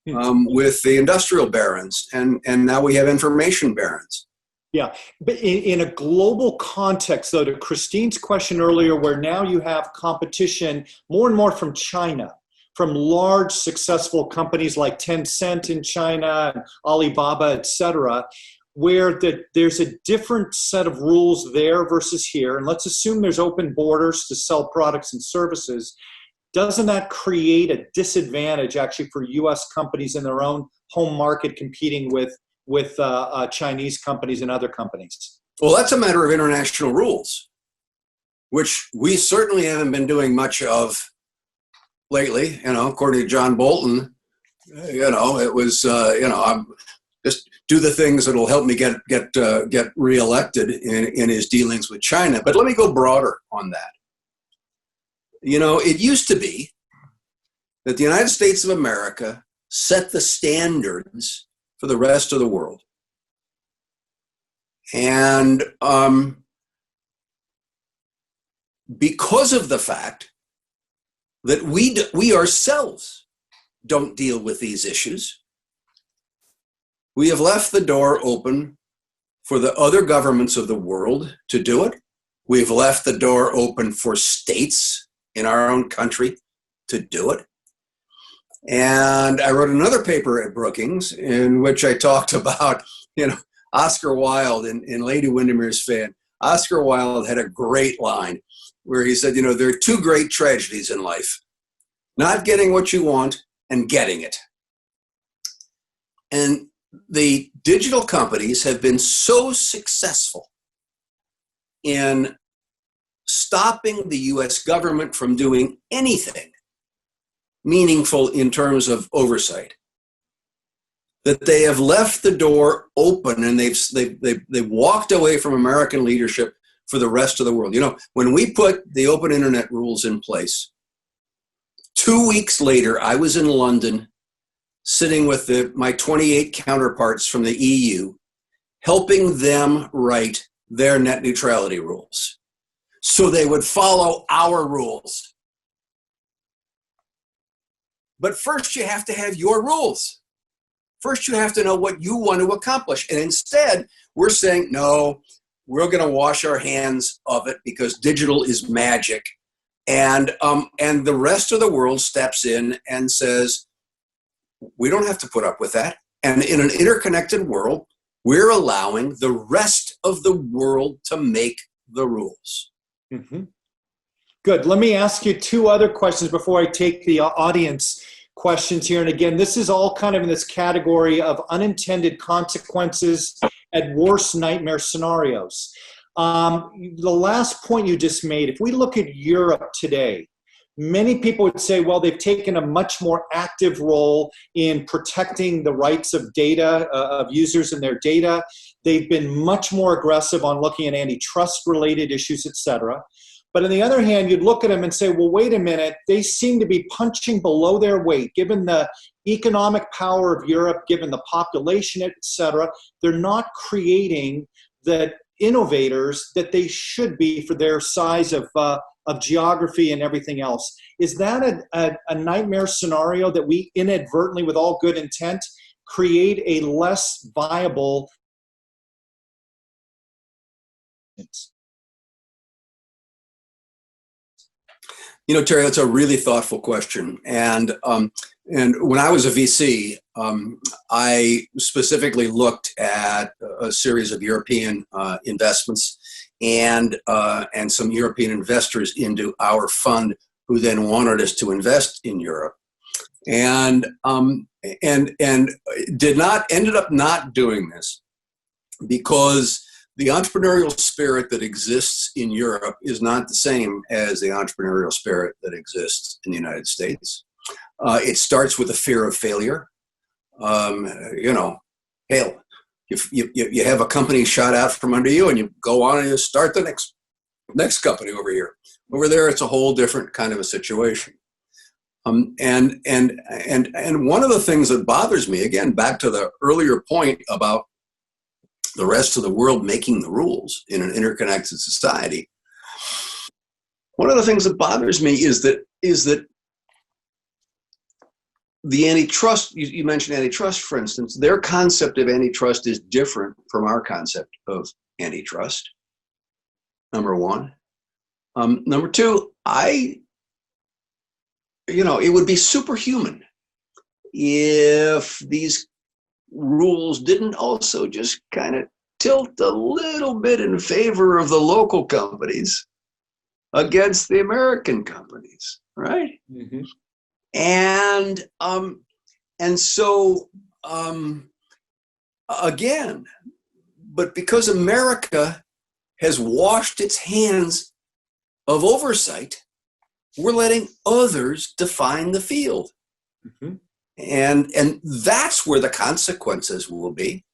with the industrial barons, and now we have information barons. Yeah, but in a global context, though, to Christine's question earlier, where now you have competition more and more from China, from large successful companies like Tencent in China, and Alibaba, et cetera, where there's a different set of rules there versus here. And let's assume there's open borders to sell products and services. Doesn't that create a disadvantage actually for U.S. companies in their own home market competing with Chinese companies and other companies? Well, that's a matter of international rules, which we certainly haven't been doing much of lately. You know, according to John Bolton, it was I'm just do the things that'll help me get reelected in his dealings with China. But let me go broader on that. You know, it used to be that the United States of America set the standards for the rest of the world. And because of the fact that we ourselves don't deal with these issues, we have left the door open for the other governments of the world to do it. We've left the door open for states in our own country to do it. And I wrote another paper at Brookings in which I talked about, Oscar Wilde in Lady Windermere's Fan. Oscar Wilde had a great line where he said, there are two great tragedies in life: not getting what you want and getting it. And the digital companies have been so successful in stopping the US government from doing anything meaningful in terms of oversight, that they have left the door open, and they've walked away from American leadership for the rest of the world. When we put the open internet rules in place, 2 weeks later, I was in London sitting with my 28 counterparts from the EU, helping them write their net neutrality rules so they would follow our rules. But first, you have to have your rules. First, you have to know what you want to accomplish. And instead, we're saying, no, we're going to wash our hands of it because digital is magic. And the rest of the world steps in and says, we don't have to put up with that. And in an interconnected world, we're allowing the rest of the world to make the rules. Mm-hmm. Good. Let me ask you two other questions before I take the audience questions here. And again, this is all kind of in this category of unintended consequences at worst nightmare scenarios. The last point you just made, if we look at Europe today, many people would say, well, they've taken a much more active role in protecting the rights of data, of users and their data. They've been much more aggressive on looking at antitrust-related issues, et cetera. But on the other hand, you'd look at them and say, well, wait a minute, they seem to be punching below their weight, given the economic power of Europe, given the population, et cetera. They're not creating the innovators that they should be for their size of geography and everything else. Is that a nightmare scenario that we inadvertently, with all good intent, create a less viable? Terry, that's a really thoughtful question. And when I was a VC, I specifically looked at a series of European investments and some European investors into our fund who then wanted us to invest in Europe. and ended up not doing this because the entrepreneurial spirit that exists in Europe is not the same as the entrepreneurial spirit that exists in the United States. It starts with a fear of failure. Hell, you have a company shot out from under you, and you go on and you start the next company over here. Over there, it's a whole different kind of a situation. And one of the things that bothers me, again, back to the earlier point about the rest of the world making the rules in an interconnected society, one of the things that bothers me is that the antitrust, you mentioned antitrust, for instance, their concept of antitrust is different from our concept of antitrust, number one. Number two, it would be superhuman if these rules didn't also just kind of tilt a little bit in favor of the local companies against the American companies, right? Mm-hmm. And so again, but because America has washed its hands of oversight, we're letting others define the field. Mm-hmm. And that's where the consequences will be.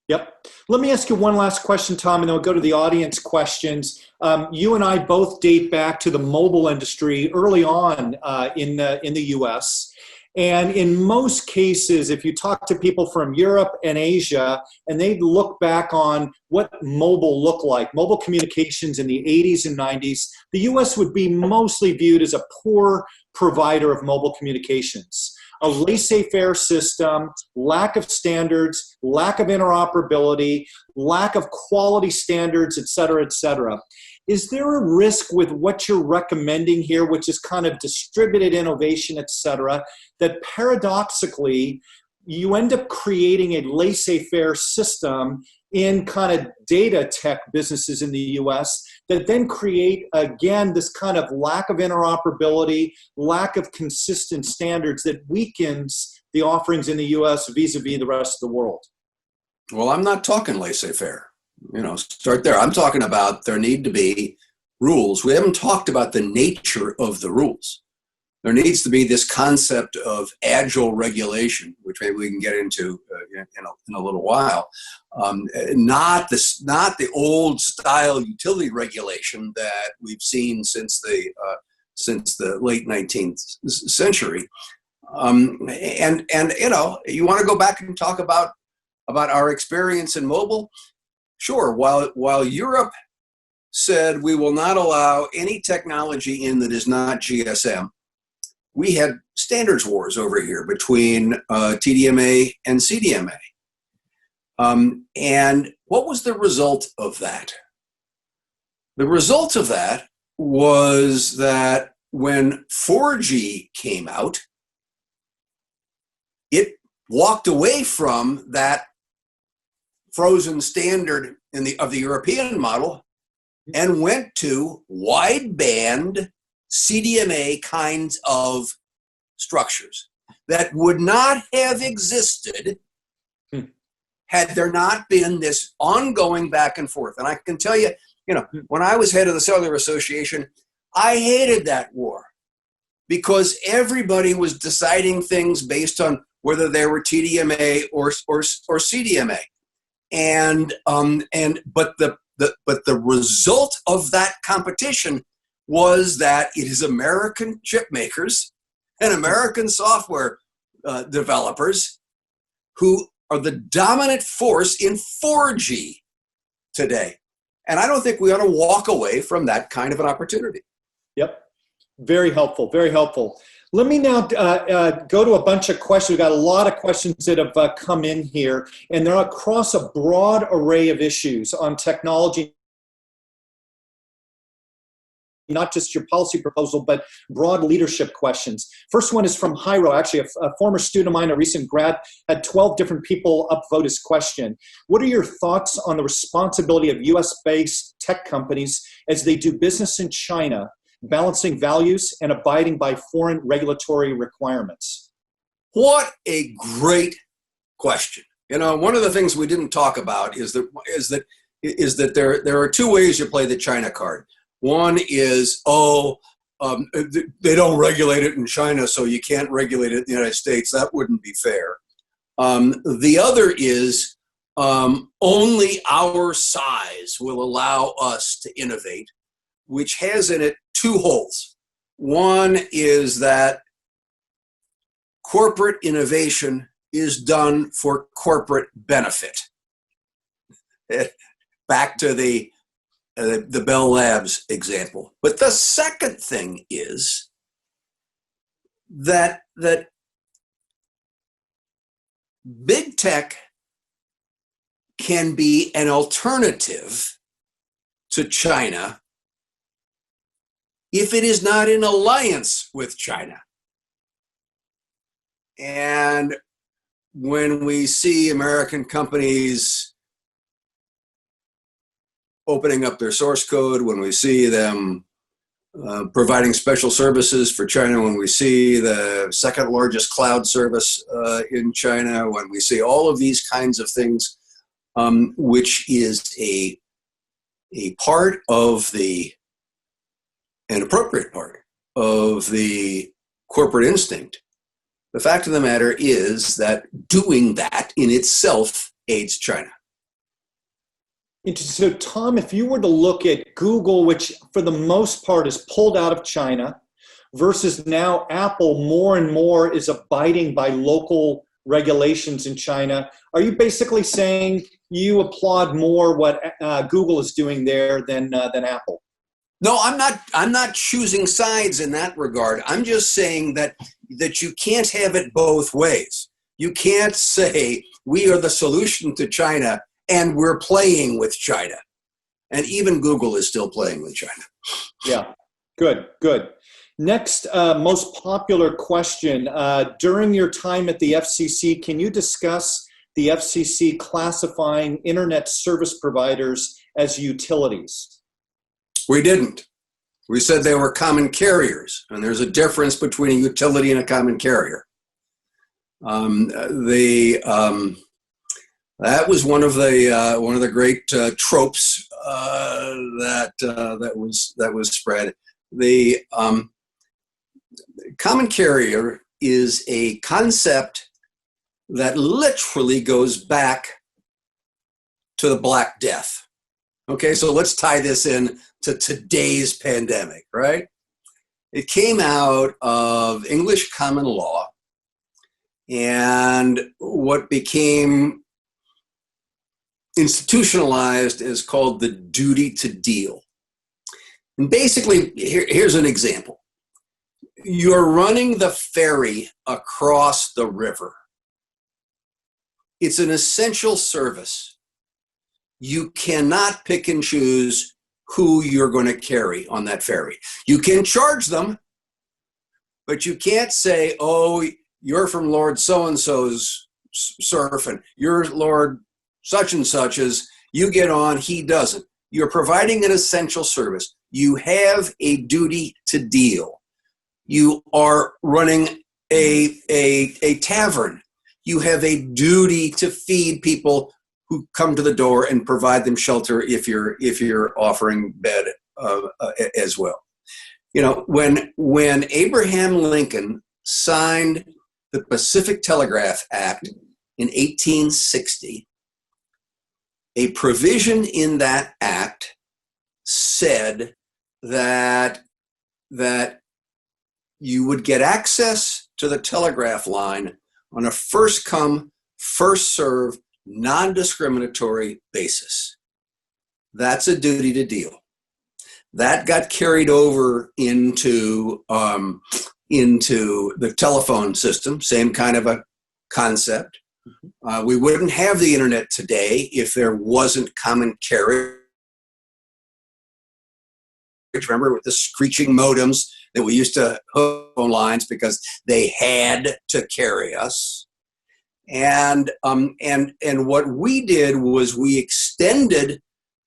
Yep. Let me ask you one last question, Tom, and then we'll go to the audience questions. You and I both date back to the mobile industry early on in the U.S. And in most cases, if you talk to people from Europe and Asia, and they look back on what mobile looked like, mobile communications in the 80s and 90s, the U.S. would be mostly viewed as a poor provider of mobile communications. A laissez-faire system, lack of standards, lack of interoperability, lack of quality standards, et cetera, et cetera. Is there a risk with what you're recommending here, which is kind of distributed innovation, et cetera, that paradoxically you end up creating a laissez-faire system in kind of data tech businesses in the US that then create, again, this kind of lack of interoperability, lack of consistent standards that weakens the offerings in the US vis-a-vis the rest of the world? Well, I'm not talking laissez-faire. Start there. I'm talking about there need to be rules. We haven't talked about the nature of the rules. There needs to be this concept of agile regulation, which maybe we can get into in a little while. Not the old style utility regulation that we've seen since the late 19th century. You want to go back and talk about our experience in mobile? Sure. While Europe said we will not allow any technology in that is not GSM, we had standards wars over here between TDMA and CDMA. And what was the result of that? The result of that was that when 4G came out, it walked away from that frozen standard of the European model and went to wideband CDMA kinds of structures that would not have existed had there not been this ongoing back and forth. And I can tell you, when I was head of the Cellular Association, I hated that war because everybody was deciding things based on whether they were TDMA or CDMA. But the result of that competition was that it is American chip makers and American software developers who are the dominant force in 4G today. And I don't think we ought to walk away from that kind of an opportunity. Yep. Very helpful. Very helpful. Let me now go to a bunch of questions. We've got a lot of questions that have come in here, and they're across a broad array of issues on technology, not just your policy proposal, but broad leadership questions. First one is from Jairo, actually a former student of mine, a recent grad, had 12 different people upvote his question. What are your thoughts on the responsibility of US-based tech companies as they do business in China balancing values, and abiding by foreign regulatory requirements? What a great question. One of the things we didn't talk about is that there are two ways you play the China card. One is, they don't regulate it in China, so you can't regulate it in the United States. That wouldn't be fair. The other is, only our size will allow us to innovate, which has in it two holes. One is that corporate innovation is done for corporate benefit. Back to the Bell Labs example. But the second thing is that big tech can be an alternative to China if it is not in alliance with China. And when we see American companies opening up their source code, when we see them providing special services for China, when we see the second largest cloud service in China, when we see all of these kinds of things, which is a part of an appropriate part of the corporate instinct, the fact of the matter is that doing that in itself aids China. So, Tom, if you were to look at Google, which for the most part is pulled out of China, versus now Apple more and more is abiding by local regulations in China, are you basically saying you applaud more what Google is doing there than Apple? No, I'm not choosing sides in that regard. I'm just saying that you can't have it both ways. You can't say we are the solution to China and we're playing with China. And even Google is still playing with China. Yeah, good. Next, most popular question. During your time at the FCC, can you discuss the FCC classifying internet service providers as utilities? We didn't. We said they were common carriers, and there's a difference between a utility and a common carrier. That was one of the great tropes that was spread. The common carrier is a concept that literally goes back to the Black Death. Okay, so let's tie this in to today's pandemic, right? It came out of English common law, and what became institutionalized is called the duty to deal. And basically, here's an example. You're running the ferry across the river. It's an essential service. You cannot pick and choose who you're going to carry on that ferry. You can charge them, but you can't say, oh, you're from Lord so-and-so's surf and you're Lord such and such's, you get on, he doesn't. You're providing an essential service. You have a duty to deal. You are running a tavern. You have a duty to feed people who come to the door and provide them shelter if you're offering bed as well. You know, when Abraham Lincoln signed the Pacific Telegraph Act in 1860, a provision in that act said that you would get access to the telegraph line on a first come, first serve, non-discriminatory basis. That's a duty to deal. That got carried over into the telephone system, same kind of a concept. We wouldn't have the internet today if there wasn't common carriage. Remember with the screeching modems that we used to hook phone lines because they had to carry us. And what we did was we extended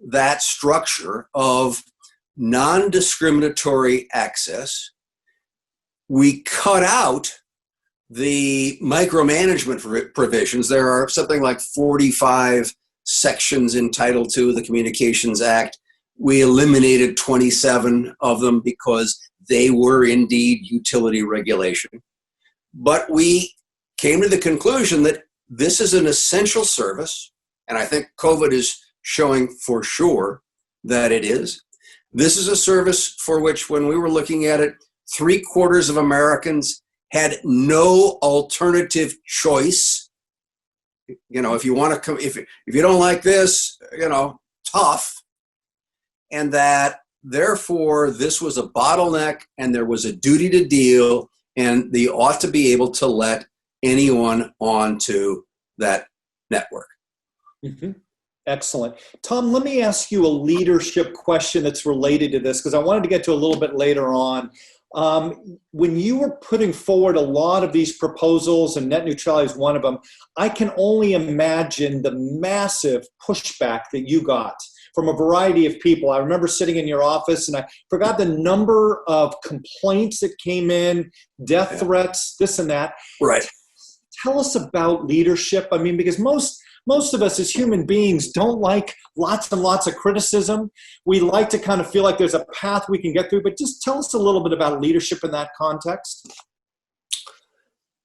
that structure of non-discriminatory access. We cut out the micromanagement provisions. There are something like 45 sections in Title II of the Communications Act. We eliminated 27 of them because they were indeed utility regulation. But we came to the conclusion that this is an essential service, and I think COVID is showing for sure that it is. This is a service for which, when we were looking at it, 3/4 of Americans had no alternative choice. You know, if you want to come, if you don't like this, you know, tough. And that therefore this was a bottleneck and there was a duty to deal, and they ought to be able to let anyone onto that network. Mm-hmm. Excellent. Tom, let me ask you a leadership question that's related to this, because I wanted to get to a little bit later on. When you were putting forward a lot of these proposals, and net neutrality is one of them, I can only imagine the massive pushback that you got from a variety of people. I remember sitting in your office, and I forgot the number of complaints that came in, death threats, this and that. Right. Tell us about leadership. I mean, because most of us as human beings don't like lots and lots of criticism. We like to kind of feel like there's a path we can get through, but just tell us a little bit about leadership in that context.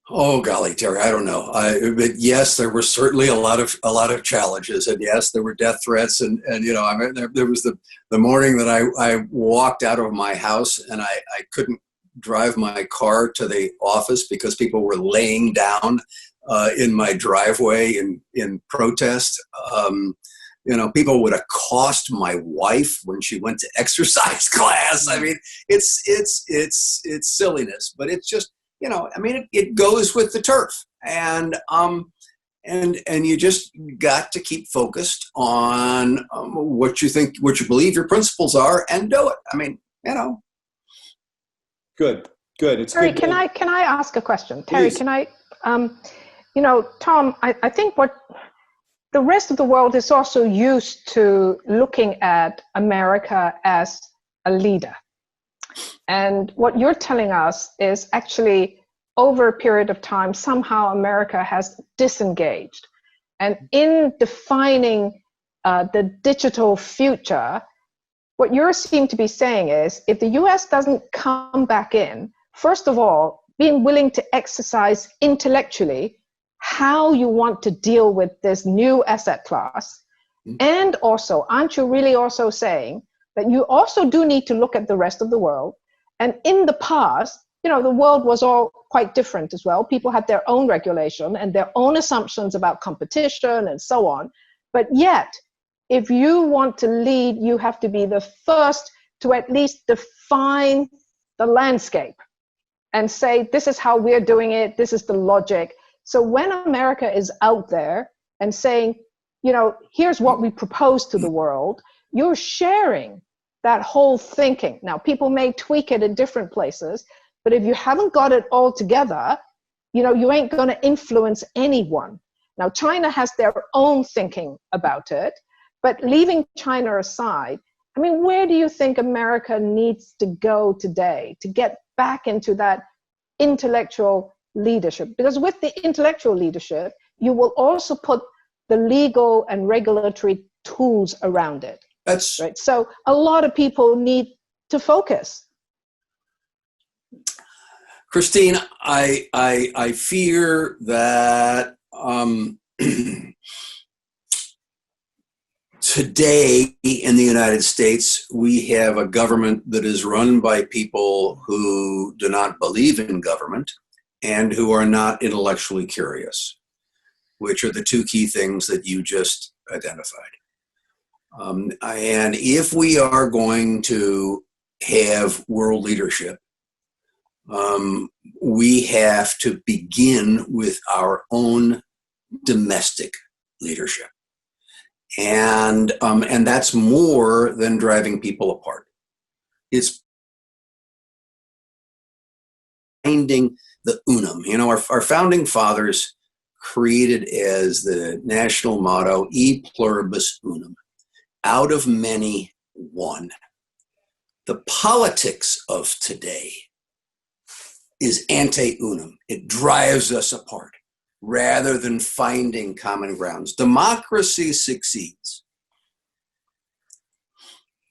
Oh, golly, Terry, I don't know. But yes, there were certainly a lot of challenges, and yes, there were death threats, and you know, I mean, there was the morning that I walked out of my house, and I couldn't drive my car to the office because people were laying down in my driveway in protest. You know, people would accost my wife when she went to exercise class. I mean, it's silliness, but it's just, you know, I mean, it goes with the turf, and you just got to keep focused on what you think, what you believe your principles are, and do it. I mean, you know. Good. It's Terry, good. can I ask a question? Terry, Please. can I, you know, Tom, I think what the rest of the world is also used to looking at America as a leader. And what you're telling us is actually over a period of time, somehow America has disengaged. And in defining the digital future, what you seem to be saying is if the US doesn't come back in, first of all, being willing to exercise intellectually how you want to deal with this new asset class. And also, aren't you really also saying that you also do need to look at the rest of the world? And in the past, you know, the world was all quite different as well. People had their own regulation and their own assumptions about competition and so on. But yet, if you want to lead, you have to be the first to at least define the landscape and say, this is how we're doing it, this is the logic. So when America is out there and saying, you know, here's what we propose to the world, you're sharing that whole thinking. Now, people may tweak it in different places, but if you haven't got it all together, you know, you ain't going to influence anyone. Now, China has their own thinking about it, but leaving China aside, I mean, where do you think America needs to go today to get back into that intellectual leadership? Because with the intellectual leadership, you will also put the legal and regulatory tools around it. That's right. So a lot of people need to focus. Christine, I fear that today in the United States, we have a government that is run by people who do not believe in government and who are not intellectually curious, which are the two key things that you just identified. And if we are going to have world leadership, we have to begin with our own domestic leadership. And that's more than driving people apart. It's finding the unum. You know, our founding fathers created as the national motto, e pluribus unum, out of many, one. The politics of today is ante unum. It drives us apart rather than finding common grounds. Democracy succeeds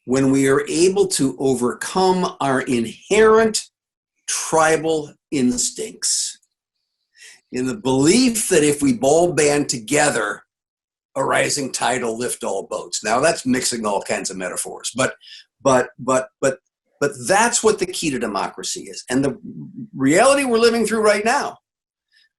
when we are able to overcome our inherent tribal instincts in the belief that if we all band together, a rising tide will lift all boats. Now that's mixing all kinds of metaphors, but that's what the key to democracy is. And the reality we're living through right now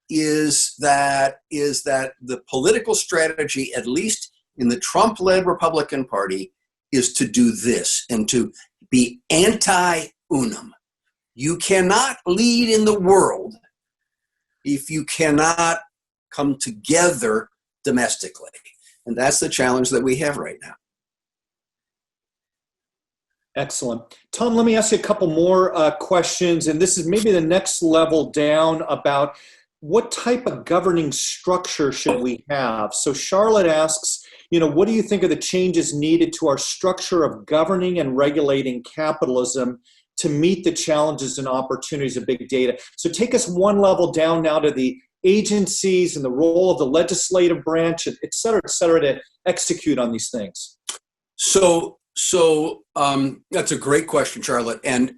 is that the political strategy, at least in the Trump-led Republican Party, is to do this and to be anti-unum. You cannot lead in the world if you cannot come together domestically. And that's the challenge that we have right now. Excellent. Tom, let me ask you a couple more questions, and this is maybe the next level down about what type of governing structure should we have? So Charlotte asks, what do you think are the changes needed to our structure of governing and regulating capitalism to meet the challenges and opportunities of big data? So take us one level down now to the agencies and the role of the legislative branch, et cetera, to execute on these things. So that's a great question, Charlotte. And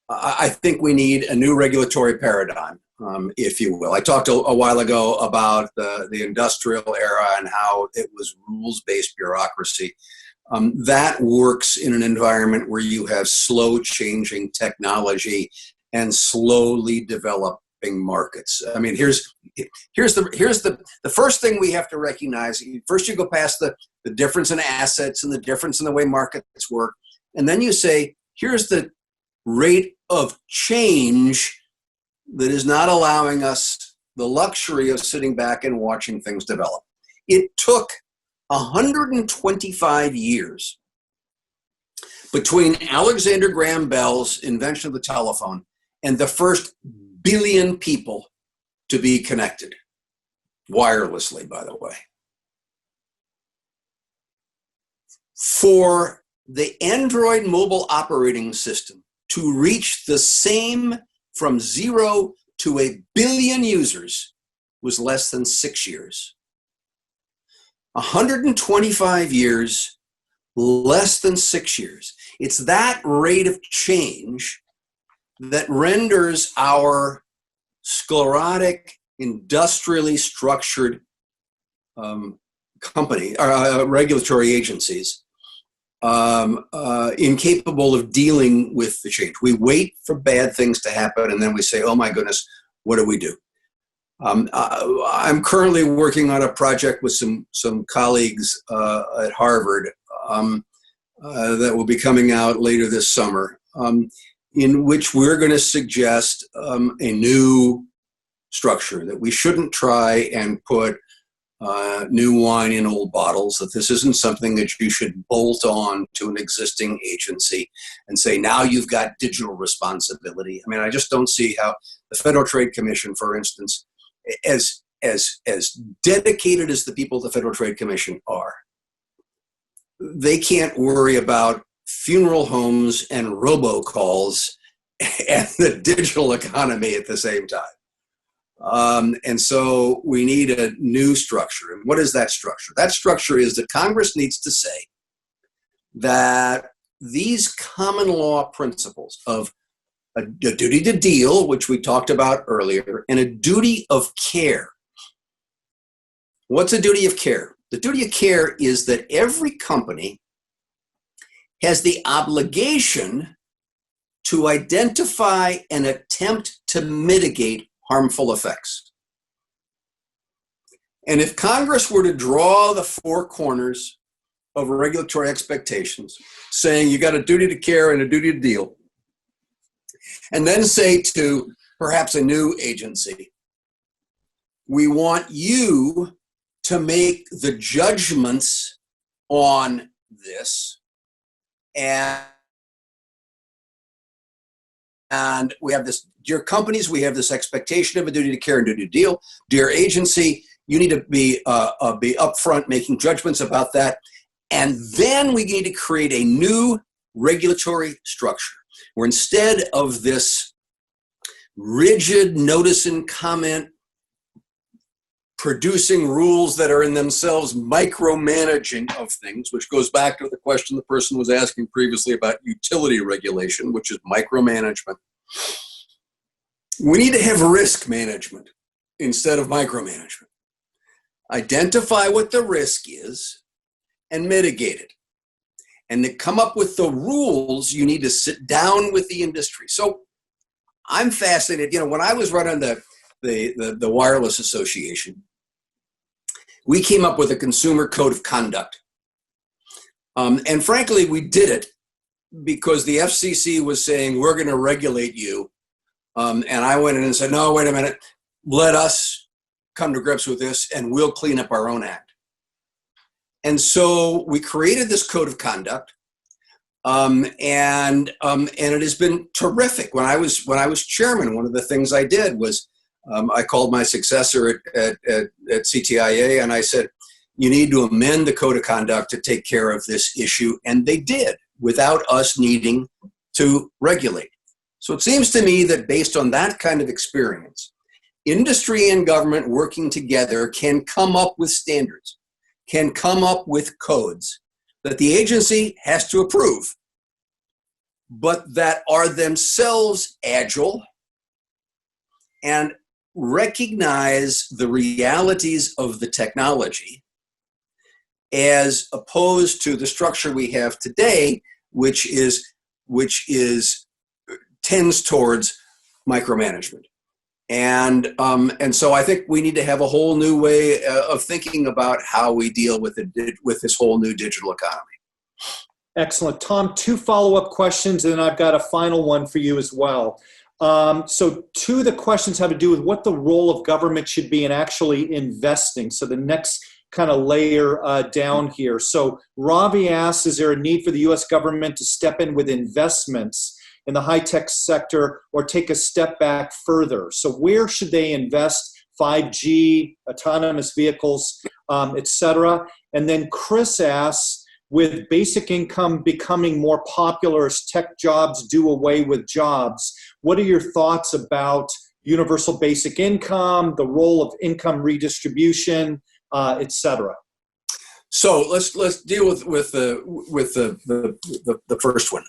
I think we need a new regulatory paradigm, if you will. I talked a while ago about the industrial era and how it was rules-based bureaucracy. That works in an environment where you have slow changing technology and slowly developing markets. I mean, here's the first thing we have to recognize. First, you go past the difference in assets and the difference in the way markets work, and then you say, here's the rate of change that is not allowing us the luxury of sitting back and watching things develop. It took 125 years between Alexander Graham Bell's invention of the telephone and the first billion people to be connected, wirelessly, by the way. For the Android mobile operating system to reach the same from 0 to 1 billion users was less than 6 years. 125 years, less than 6 years. It's that rate of change that renders our sclerotic, industrially structured regulatory agencies incapable of dealing with the change. We wait for bad things to happen, and then we say, oh my goodness, what do we do? I'm currently working on a project with some colleagues at Harvard that will be coming out later this summer, in which we're going to suggest a new structure, that we shouldn't try and put new wine in old bottles, that this isn't something that you should bolt on to an existing agency and say, now you've got digital responsibility. I mean, I just don't see how the Federal Trade Commission, for instance, as dedicated as the people at the Federal Trade Commission are, they can't worry about funeral homes and robocalls and the digital economy at the same time. And so we need a new structure. And what is that structure? That structure is that Congress needs to say that these common law principles of a duty to deal, which we talked about earlier, and a duty of care. What's a duty of care? The duty of care is that every company has the obligation to identify and attempt to mitigate harmful effects. And if Congress were to draw the four corners of regulatory expectations, saying you got a duty to care and a duty to deal, and then say to perhaps a new agency, we want you to make the judgments on this, and we have this, dear companies, we have this expectation of a duty to care and duty to deal. Dear agency, you need to be upfront making judgments about that. And then we need to create a new regulatory structure, where instead of this rigid notice and comment, producing rules that are in themselves micromanaging of things, which goes back to the question the person was asking previously about utility regulation, which is micromanagement. We need to have risk management instead of micromanagement. Identify what the risk is and mitigate it. And to come up with the rules, you need to sit down with the industry. So I'm fascinated. When I was running the Wireless Association, we came up with a consumer code of conduct. And frankly, we did it because the FCC was saying, we're going to regulate you. And I went in and said, no, wait a minute. Let us come to grips with this and we'll clean up our own act. And so we created this code of conduct. And it has been terrific. When I was chairman, one of the things I did was I called my successor at CTIA and I said, you need to amend the code of conduct to take care of this issue. And they did, without us needing to regulate. So it seems to me that based on that kind of experience, industry and government working together can come up with standards, can come up with codes that the agency has to approve, but that are themselves agile and recognize the realities of the technology as opposed to the structure we have today, which tends towards micromanagement. And so I think we need to have a whole new way of thinking about how we deal with this whole new digital economy. Excellent. Tom, 2 follow-up questions, and then I've got a final one for you as well. So 2 of the questions have to do with what the role of government should be in actually investing. So the next kind of layer down here. So Ravi asks, is there a need for the U.S. government to step in with investments in the high-tech sector or take a step back further? So where should they invest? 5G, autonomous vehicles, et cetera. And then Chris asks, with basic income becoming more popular as tech jobs do away with jobs, what are your thoughts about universal basic income, the role of income redistribution, et cetera? So let's deal with the first one.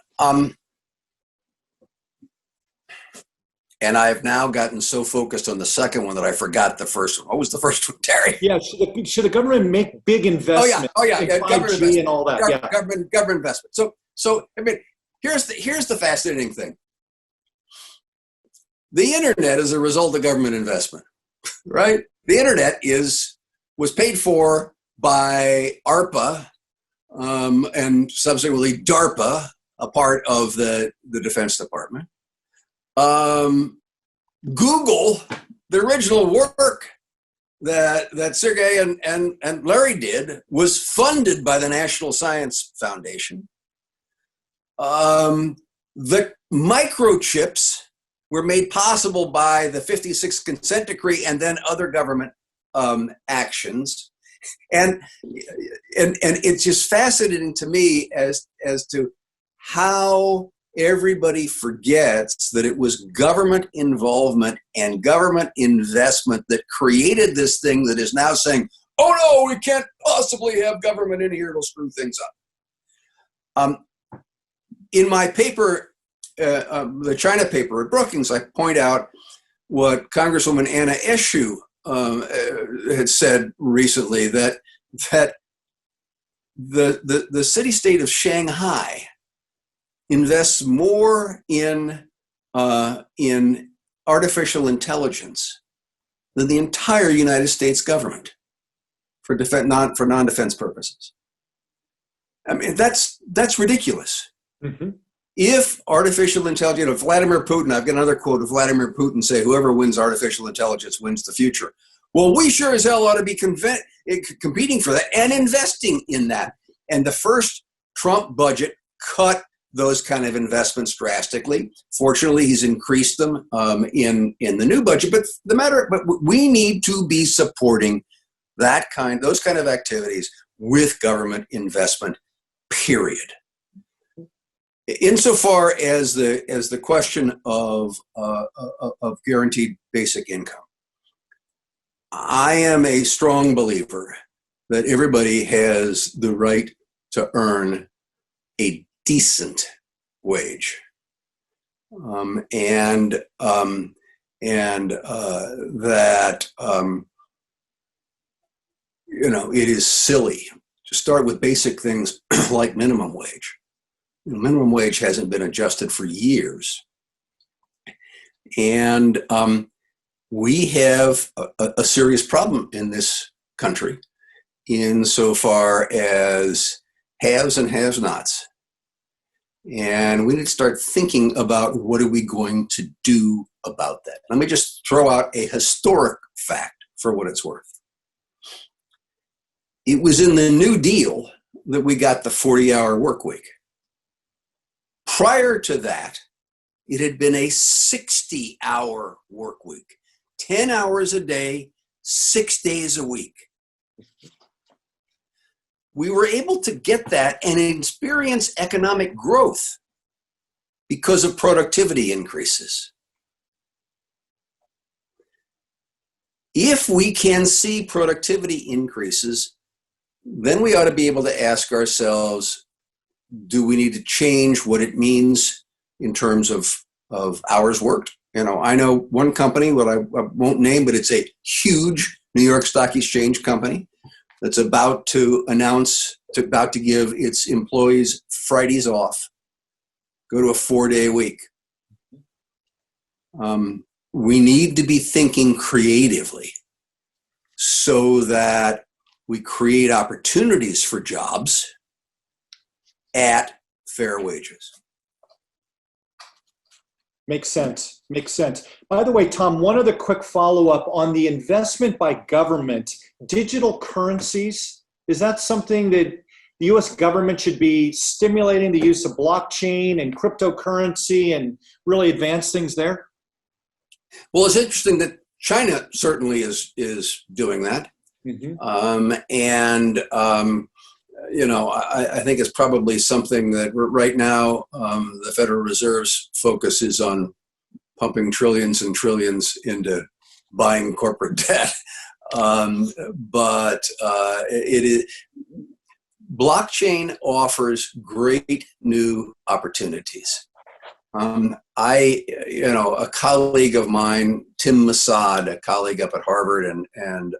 And I've now gotten so focused on the second one that I forgot the first one. What was the first one, Terry? Yeah, should the government make big investments? Yeah, in government 5G and all that. Government investment. So I mean, here's the fascinating thing. The internet is a result of government investment, right? The internet was paid for by ARPA and subsequently DARPA, a part of the Defense Department. Google, the original work that Sergey and Larry did was funded by the National Science Foundation. The microchips were made possible by the 56th consent decree and then other government actions. And it's just fascinating to me as to how everybody forgets that it was government involvement and government investment that created this thing that is now saying, oh no, we can't possibly have government in here, it'll screw things up. In my paper, the China paper at Brookings, I point out what Congresswoman Anna Eshoo had said recently, that the city-state of Shanghai invests more in artificial intelligence than the entire United States government for non-defense purposes. I mean, that's ridiculous. Mm-hmm. If artificial intelligence, Vladimir Putin, I've got another quote of Vladimir Putin say, whoever wins artificial intelligence wins the future. Well, we sure as hell ought to be competing for that and investing in that. And the first Trump budget cut those kind of investments drastically. Fortunately, he's increased them in the new budget. But we need to be supporting those kind of activities with government investment, period. insofar as the question of guaranteed basic income, I am a strong believer that everybody has the right to earn a decent wage, and that it is silly to start with basic things like minimum wage. Minimum wage hasn't been adjusted for years, and we have a serious problem in this country insofar as haves and have-nots. And we need to start thinking about what are we going to do about that. Let me just throw out a historic fact for what it's worth. It was in the New Deal that we got the 40-hour work week. Prior to that, it had been a 60-hour work week, 10 hours a day, 6 days a week. We were able to get that and experience economic growth because of productivity increases. If we can see productivity increases, then we ought to be able to ask ourselves, do we need to change what it means in terms of hours worked? I know one company, what I won't name, but it's a huge New York Stock Exchange company that's about to give its employees Fridays off, go to a 4-day week. We need to be thinking creatively so that we create opportunities for jobs at fair wages. Makes sense. Makes sense. By the way, Tom, one other quick follow-up on the investment by government, digital currencies. Is that something that the U.S. government should be stimulating the use of blockchain and cryptocurrency and really advance things there? Well, it's interesting that China certainly is doing that. Mm-hmm. I think it's probably something that right now the Federal Reserve's focus is on pumping trillions and trillions into buying corporate debt. But blockchain offers great new opportunities. A colleague of mine, Tim Masad, a colleague up at Harvard and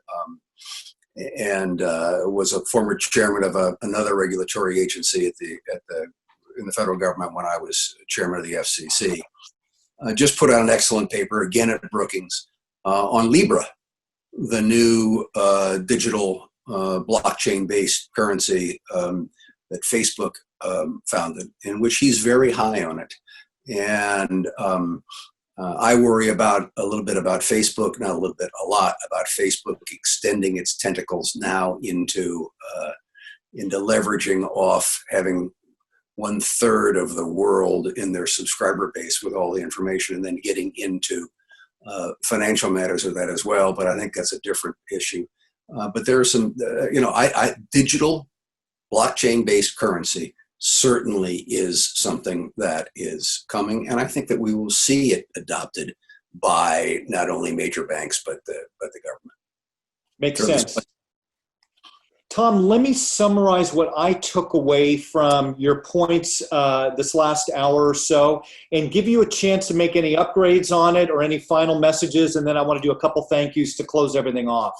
was a former chairman of another regulatory agency in the federal government when I was chairman of the FCC, just put out an excellent paper, again at Brookings, on Libra, the new digital blockchain-based currency that Facebook founded, in which he's very high on it. And I worry a little bit about Facebook, not a little bit, a lot about Facebook extending its tentacles now into leveraging off having 1/3 of the world in their subscriber base with all the information, and then getting into financial matters of that as well. But I think that's a different issue. But there are some, digital blockchain-based currency certainly is something that is coming, and I think that we will see it adopted by not only major banks but the government. Makes sense. Tom, let me summarize what I took away from your points this last hour or so, and give you a chance to make any upgrades on it or any final messages, and then I want to do a couple thank yous to close everything off.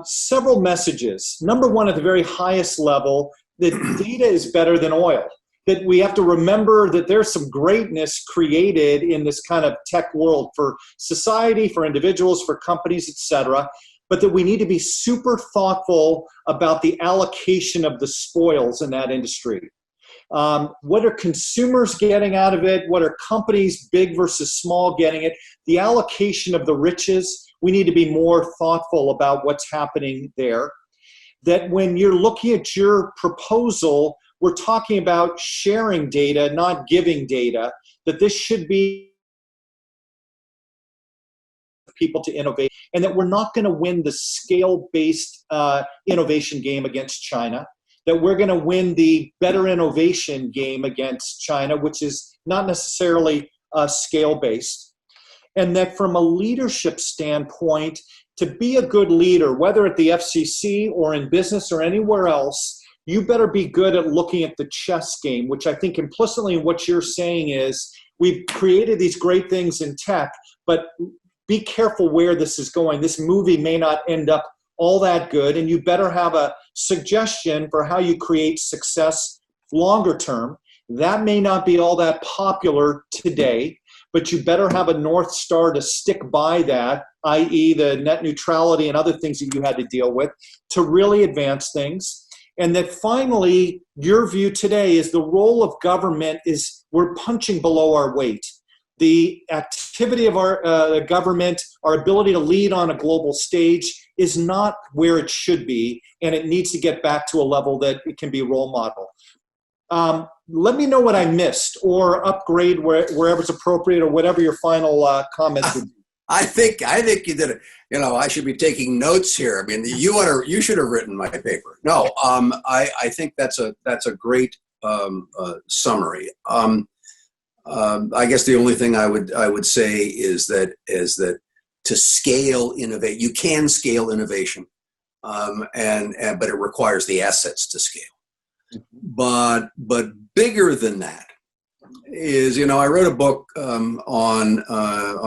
Several messages. Number one, at the very highest level, that data is better than oil. That we have to remember that there's some greatness created in this kind of tech world for society, for individuals, for companies, et cetera, but that we need to be super thoughtful about the allocation of the spoils in that industry. What are consumers getting out of it? What are companies, big versus small, getting it? The allocation of the riches, we need to be more thoughtful about what's happening there. That when you're looking at your proposal, we're talking about sharing data, not giving data, that this should be people to innovate, and that we're not going to win the scale-based innovation game against China, that we're going to win the better innovation game against China, which is not necessarily scale-based. And that from a leadership standpoint, to be a good leader, whether at the FCC or in business or anywhere else, you better be good at looking at the chess game, which I think implicitly in what you're saying is we've created these great things in tech, but be careful where this is going. This movie may not end up all that good, and you better have a suggestion for how you create success longer term. That may not be all that popular today, but you better have a North Star to stick by that, i.e. the net neutrality and other things that you had to deal with to really advance things. And that finally, your view today is the role of government is we're punching below our weight. The activity of our government, our ability to lead on a global stage is not where it should be, and it needs to get back to a level that it can be a role model. Let me know what I missed, or upgrade wherever it's appropriate, or whatever your final comments would be. I think you did it. You know, I should be taking notes here. I mean, you should have written my paper. No, I think that's a great summary. I guess the only thing I would say is that to scale innovate, you can scale innovation, but it requires the assets to scale. But bigger than that is, you know, I wrote a book on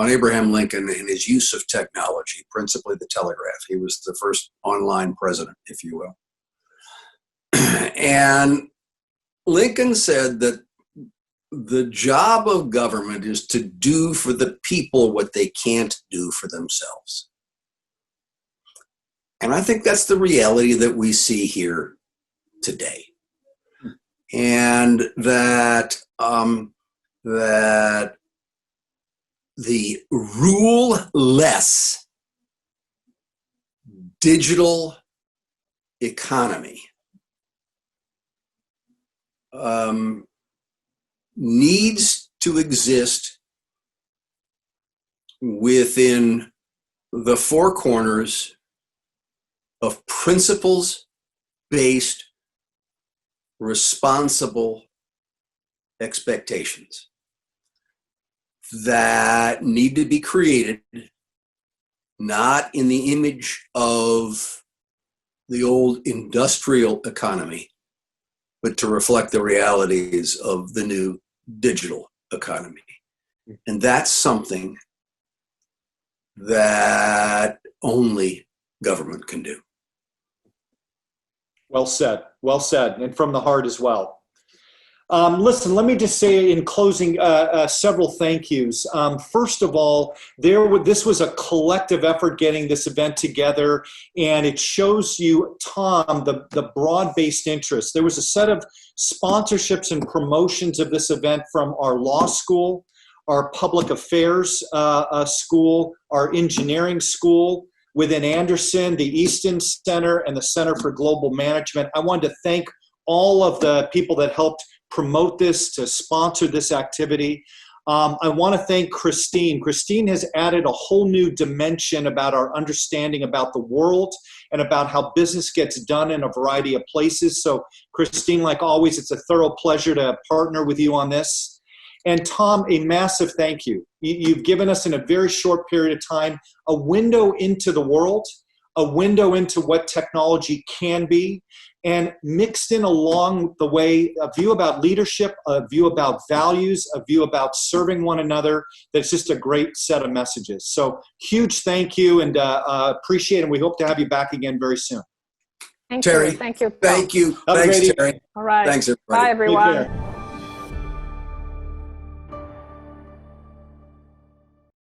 Abraham Lincoln and his use of technology, principally the telegraph. He was the first online president, if you will. And Lincoln said that the job of government is to do for the people what they can't do for themselves. And I think that's the reality that we see here today. And that that the rule-less digital economy needs to exist within the four corners of principles-based, responsible expectations that need to be created not in the image of the old industrial economy, but to reflect the realities of the new digital economy. And that's something that only government can do. Well said, and from the heart as well. Listen, let me just say in closing several thank yous. First of all, this was a collective effort getting this event together, and it shows you, Tom, the broad-based interest. There was a set of sponsorships and promotions of this event from our law school, our public affairs school, our engineering school, within Anderson, the Easton Center, and the Center for Global Management. I wanted to thank all of the people that helped promote this, to sponsor this activity. I want to thank Christine. Christine has added a whole new dimension about our understanding about the world and about how business gets done in a variety of places. So Christine, like always, it's a thorough pleasure to partner with you on this. And Tom, a massive thank you. You've given us in a very short period of time a window into the world, a window into what technology can be, and mixed in along the way a view about leadership, a view about values, a view about serving one another. That's just a great set of messages. So huge thank you, and appreciate it. And we hope to have you back again very soon. Thank Terry, you. Thank you. Thank you. Thanks, Terry. All right. Thanks, everybody. Bye, everyone. Take care.